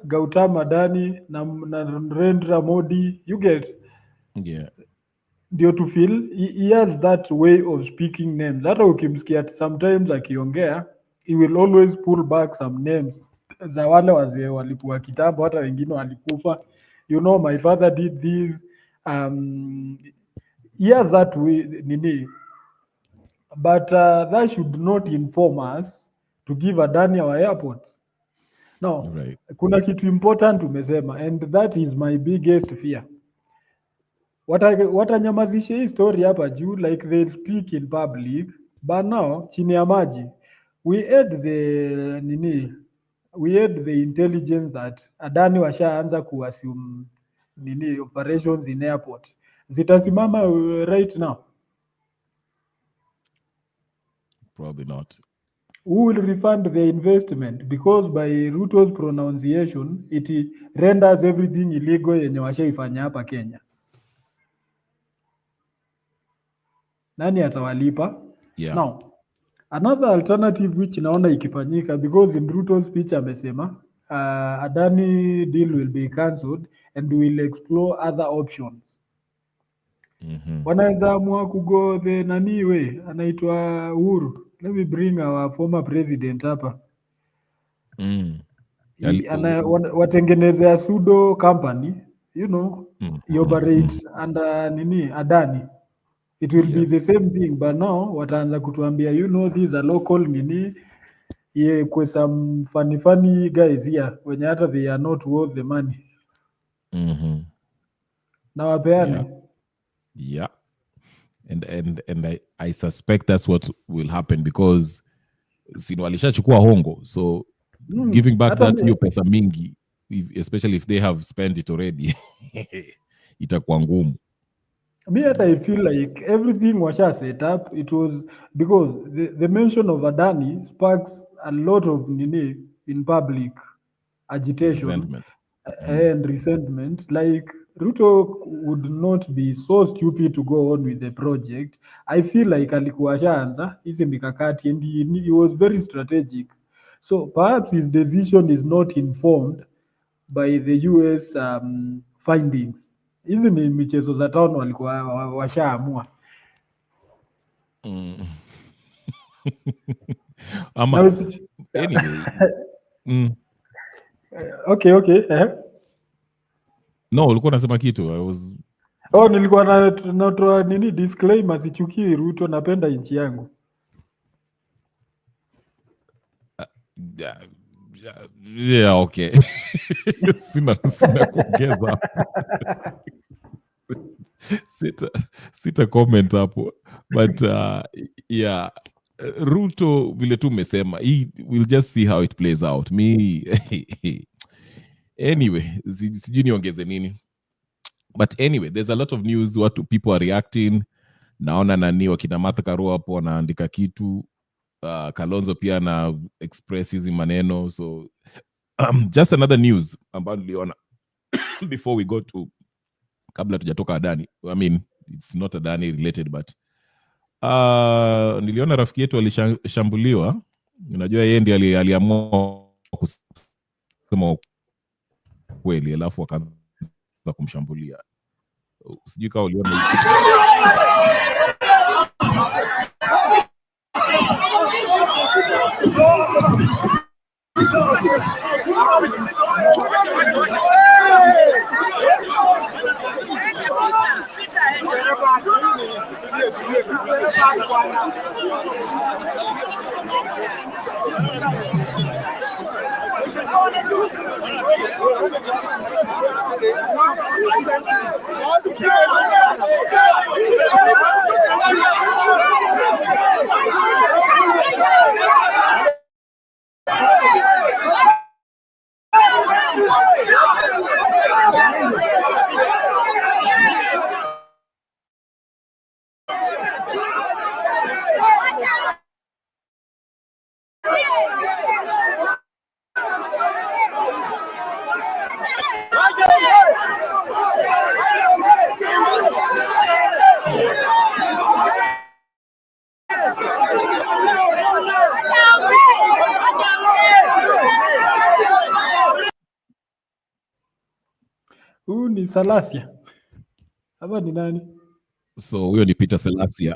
Gautama Adani, Narendra Modi, you get? Yeah. Ndio to feel he has that way of speaking names. Hata ukimsikia sometimes akiongea, he will always pull back some names za wale wazee walikuwa kitambo, hata wengine walikufa. My father did this. He has that way, nini. But that should not inform us to give Adani our airport. No, right. Kuna kitu important umesema, and that is my biggest fear. Watanyamazisha hii story hapa juu, like they speak in public, but now chini ya maji we had the intelligence that Adani washaanza kuassume operations in airport zitasimama right now. Probably not. Who will refund the investment? Because by Ruto's pronunciation, it renders everything illegal yenye washaifanya hapa Kenya. Nani atawalipa? Yeah. Now, another alternative which naona ikifanyika, because in Ruto's speech amesema Adani deal will be cancelled and will explore other options. Wanaweza amua kugo the nani way anaitwa Uhuru. Let me bring our former president hapa. Watengenezea pseudo company you operate under nini Adani, it will be the Yes. same thing, but now wataanza kutuambia these are local nini kwa some funny guys here wenye hata they are not worth the money na wapeane. Yeah. And I suspect that's what will happen because walishachukua hongo, so giving back that hiyo pesa mingi, especially if they have spent it already, itakuwa ngumu. Me I feel like everything washa set up. It was because the mention of Adani sparks a lot of nini in public agitation Resentment. and resentment. Like Ruto would not be so stupid to go on with the project. I feel like alikuwa ashaanza hizi mikakati and he was very strategic. So perhaps his decision is not informed by the US findings. Hizi ni michezo za town walikuwa washaamua. Anyway. Okay. No, ulikuwa unasema kitu. Nilikuwa natoa nini disclaimer, sichukii Ruto, napenda nchi yangu. Yeah, okay. sina kuongeza. sita comment hapo, but yeah, Ruto vile tu umesema, we'll just see how it plays out. Anyway, sijui niongeze nini, but anyway, there's a lot of news, what people are reacting. Naona nani wakina Martha Karua hapo wanaandika kitu, Kalonzo pia na express hizi maneno, so just another news ambayo niliona before we go to, kabla tujatoka Adani. I mean, it's not Adani related, but niliona rafiki yetu alishambuliwa. Unajua yeye ndiye aliamua kusema kweli, alafu akaanza kumshambulia. Sijui kama uliona Huyu ni Salasia. Hapa ni nani? So huyo ni Peter Selassie.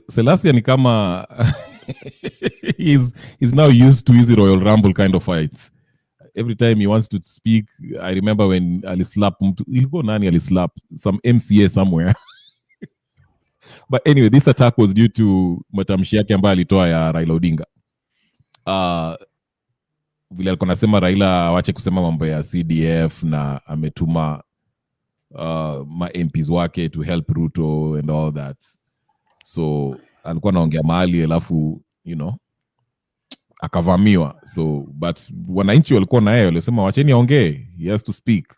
Selassie ni kama he's now used to his Royal Rumble kind of fights. Every time he wants to speak, I remember when alislap mtu, ilikuwa nani alislap? Some MCA somewhere. But anyway, this attack was due to matamshi yake ambayo alitoa ya Raila Odinga. Vile alikuwa anasema Raila wache kusema mambo ya CDF na ametuma ma MPs wake to help Ruto and all that. So alikuwa anaongea mahali alafu akavamiwa. So but wananchi walikuwa na yeye, walisema wacheni aongee, he has to speak,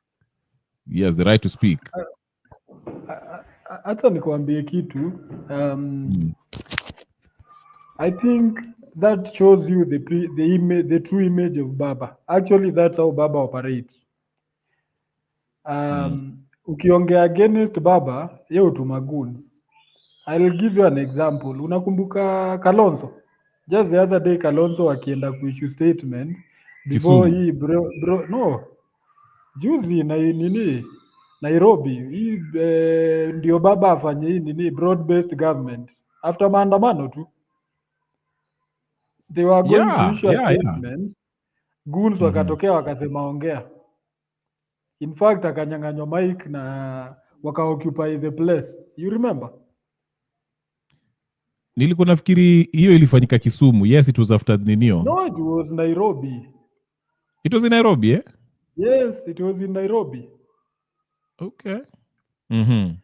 he has the right to speak. Hata nikuambie kitu, I think that shows you the true image of Baba. Actually, that's how Baba operates. Ukiongea against Baba, yeye hutuma goons. I'll give you an example. Unakumbuka Kalonzo? Just the other day Kalonzo akienda kuissue statement before hii juzi na nini Nairobi, hii ndio Baba afanye hii nini broad based government after maandamano tu. They were going to issue a statement. Goons wakatokea wakasema ongea. In fact, akanyang'anywa mic na wakaoccupy the place. You remember? Nilikuwa nafikiri hiyo ilifanyika Kisumu. Yes, it was after ninio. No, it was Nairobi. It was in Nairobi, eh? Yes, it was in Nairobi. Okay. Mm-hmm.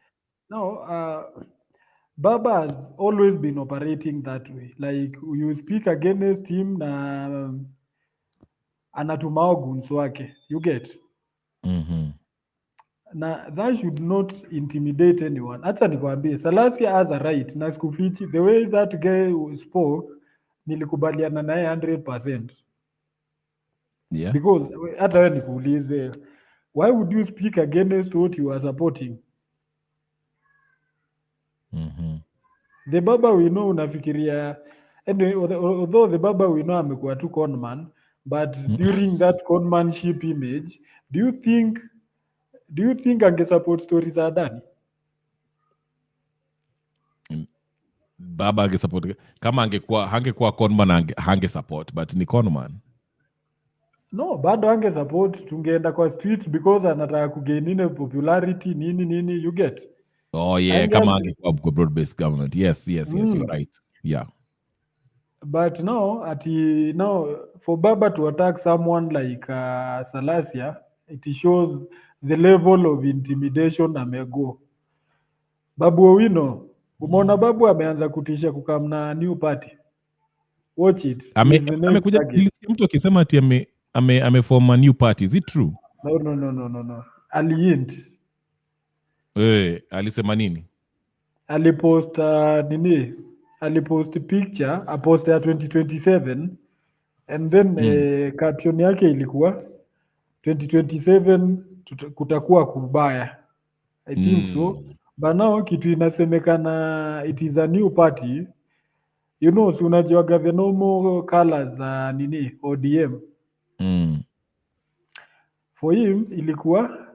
Now, Baba has always been operating that way. Like, you speak against him na anatumao guns wake. You get? Mm-hmm. Na that should not intimidate anyone. Hata nikwambie, Salasia has a right. Na sikufichi, the way that guy spoke, nilikubaliana naye 100%. Yeah. Because hata wewe nikuulize, why would you speak against what you are supporting? Mm-hmm. The Baba we know unafikiria, anyway, although the Baba we know amekuwa tu conman, but during that conmanship image, do you think angesupport stories za Adani? Baba angesupport kama hangekuwa conman hangesupport, but ni conman. No, bado angesupport, tungeenda kwa streets because anataka kugain popularity nini, you get? Oh yeah, kama angekuwa broad based government. Yes, you're right. Yeah. But now for Baba to attack someone like Salasia, it shows the level of intimidation amego. Babu Owino, umeona Babu ameanza kutisha kukamna new party. Watch it. He is the next Amekuja target. mtu akisema ati ameform a new party. Is it true? No. Aliint. Alisema nini? Alipost alipost picture, apost ya 2027 and then caption yake ilikuwa 2027 kutakuwa kubaya. I think so. But now kitu inasemekana it is a new party. You know, si unajuaga the normal colors za ODM. For him ilikuwa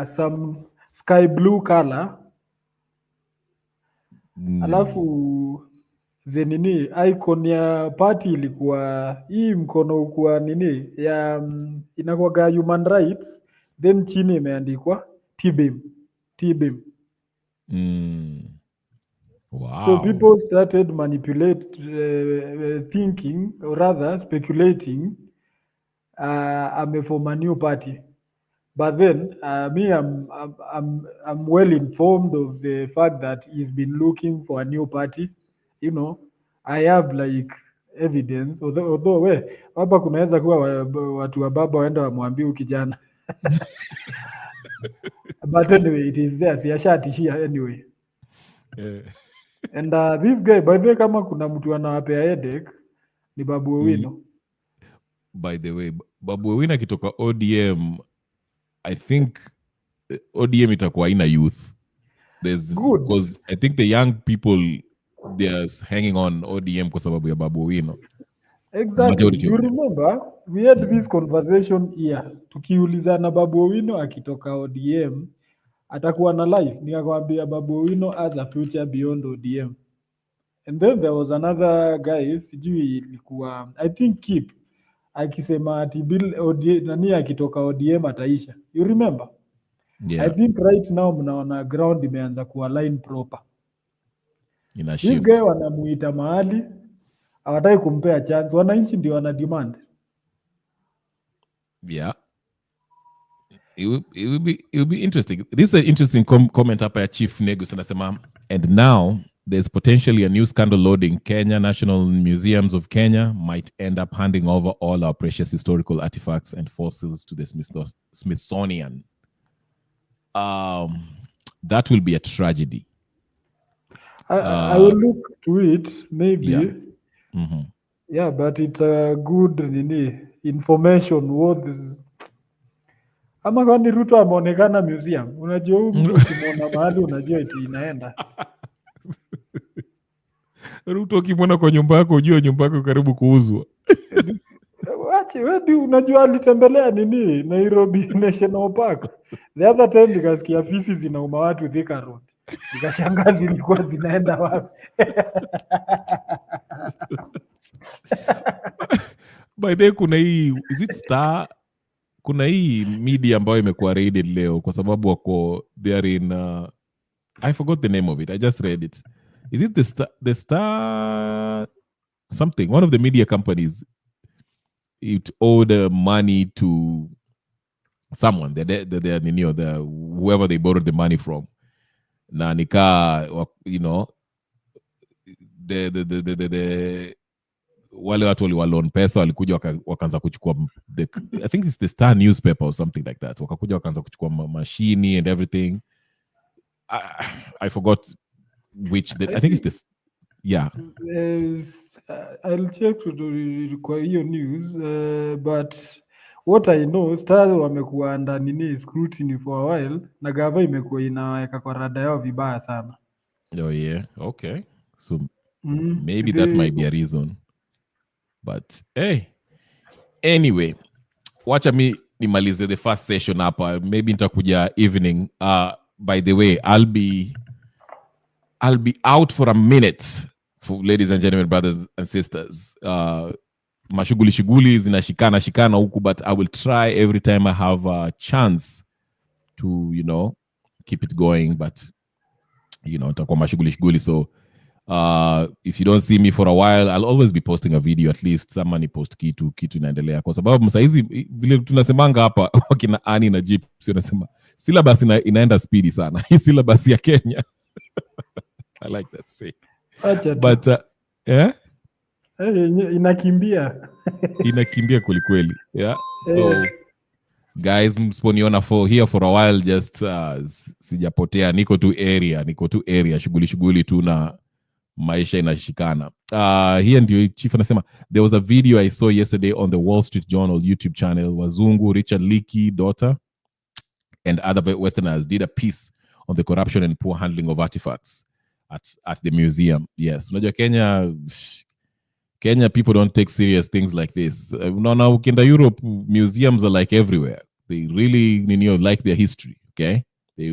some sky blue color. Alafu the icon ya party ilikuwa hii mkono ukuwa ya inakuwaga human rights, then chini imeandikwa TBIM. Wow. So people started thinking, or rather speculating, ameform a new party. But then me, I'm well informed of the fact that he's been looking for a new party. You know, I have like evidence, although hapa kunaweza kuwa watu wa Baba waenda wamwambie kijana. But anyway, it is there. Siashatishia anyway. And this guy, by the way, kama kuna mtu anawapea headache ni Babu Owino. By the way, Babu Owino akitoka ODM, I think ODM itakuwa ina youth. Good. Because I think the young people, they're hanging on ODM kwa sababu ya Babu Owino. Exactly. You remember, we had this conversation here. Tukiulizana Babu Owino akitoka ODM, atakuwa na life. Nikakwambia Babu Owino has a future beyond ODM. And then there was another guy, sijui ilikuwa, I think Kip, akisema ati nani akitoka ODM ataisha. You remember? Yeah. I think right now mnaona ground imeanza kuwa line proper. Ina This shift. guy wanamuita mahali, hawataki kumpea chance. Wananchi ndio wana demand. Yeah. It will be interesting. This is an interesting comment hapa ya Chief Negus anasema, and now there's potentially a new scandal loading. Kenya National Museums of Kenya might end up handing over all our precious historical artifacts and fossils to the Smithsonian. That will be a tragedy. I will look to it, maybe. Yeah. Mm-hmm. Yeah, but it's a good information worth. Ama kwani Ruto ameonekana museum? Unajua huyu mtu ukimwona mahali unajua eti inaenda. Ruto ukimwona kwa nyumba yako ujue nyumba yako karibu kuuzwa. Wache, wewe unajua alitembelea Nairobi National Park. The other time nikasikia fisi zinauma watu Thika Road. Nikashangaa zilikuwa zinaenda wapi. By the way, kuna hii, is it Star kuna hii media ambayo imekuwa raided leo kwa sababu wako they are in I forgot the name of it. I just read it. Is it the Star something? One of the media companies, it owed money to someone. Whoever they borrowed the money from. Na nika, you know, the wale watu waliwaloan pesa walikuja wakaanza kuchukua I think it's the Star newspaper or something like that. Wakakuja wakaanza kuchukua mashini and everything. I forgot which I think it's this. Yeah. I'll check kwa hiyo news, but what I know, Star wamekuwa under nini scrutiny for a while na gava imekuwa inaweka kwa rada yao vibaya sana. Oh yeah, okay. So maybe that might be a reason. But hey, anyway, wacha mi nimalize the first session hapa. Maybe nitakuja evening. By the way, I'll be out for a minute, for ladies and gentlemen, brothers and sisters. Mashuguli zinashikana huku, but I will try every time I have a chance to, you know, keep it going. But you know, nitakuwa mashuguli. So if you don't see me for a while, I'll always be posting a video, at least someone post kitu inaendelea, kwa sababu msaizi vile tunasemanga hapa wakina Ani na Gypsy wanasema syllabus inaenda speedy sana. Hii syllabus ya Kenya. I like that say. But yeah, inakimbia inakimbia kweli. Yeah. So guys, msiponiona here for a while, just sijapotea, niko tu area shughuli tu na maisha inashikana. Here ndio chief anasema there was a video I saw yesterday on the Wall Street Journal YouTube channel. Wazungu Richard Leakey daughter and other Westerners did a piece on the corruption and poor handling of artifacts at the museum. Yes, unajua Kenya people don't take serious things like this. Now ukienda Europe, museums are like everywhere. They really like their history. Okay, they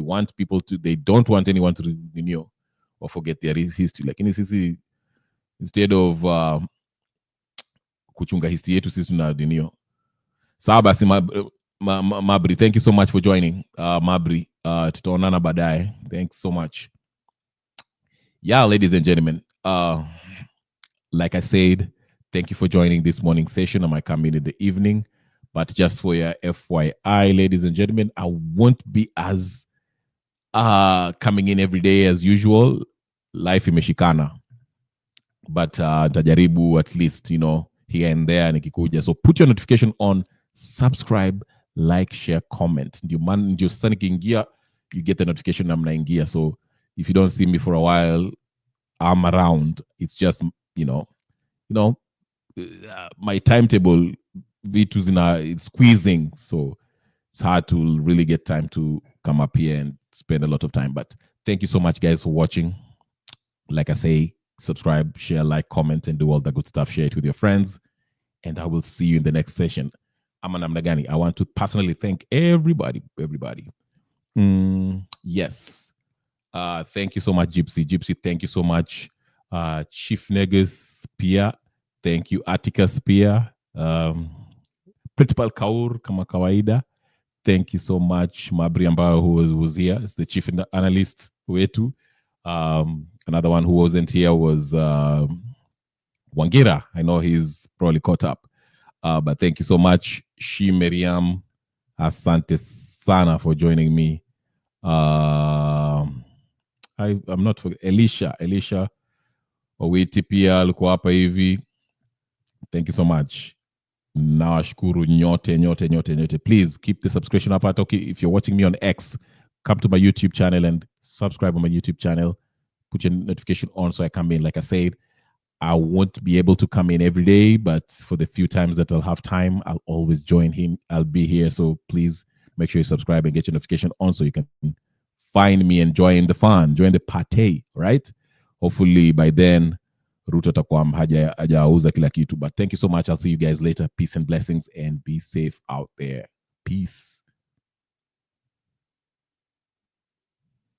don't want anyone to or forget their history. Lakini sisi, instead of kuchunga history yetu, sisi tuna sawa basi. Mabri, thank you so much for joining. Mabri, tutaonana baadaye. Thanks so much. Yeah, ladies and gentlemen, like I said, thank you for joining this morning session. I might come in the evening, but just for your FYI, ladies and gentlemen, I won't be as coming in every day as usual. Life imeshikana, but tajaribu at least, here and there nikikuja. So put your notification on, subscribe, like, share, comment. Ndio sasa nikiingia, you get the notification na mnaingia. So if you don't see me for a while, I'm around. It's just my timetable it's squeezing, so it's hard to really get time to come up here and spend a lot of time. But thank you so much, guys, for watching. Like I say, subscribe, share, like, comment, and do all the good stuff. Share it with your friends, and I will see you in the next session. I'm namna gani. I want to personally thank everybody. Yes. Thank you so much, Gypsy, thank you so much. Chief Negus Pia, thank you. Atticus Pia, Principal Kaur kama kawaida, thank you so much. Mabri ambayo who was here, is the chief analyst wetu. Another one who wasn't here was Wangira. I know he's probably caught up, but thank you so much. Shi Miriam, asante sana for joining me. I'm not for Elisha Owiti pia alikuwa hapa hivi. Thank you so much. Nawashukuru nyote. Please keep the subscription up. If you're watching me on X, come to my YouTube channel and subscribe on my YouTube channel. Put your notification on so I come in. Like I said, I won't be able to come in every day, but for the few times that I'll have time, I'll always join him. I'll be here. So please make sure you subscribe and get your notification on so you can find me and join the fun, join the party, right? Hopefully by then, Ruto atakuwa hajauza kila kitu. But thank you so much. I'll see you guys later. Peace and blessings, and be safe out there. Peace.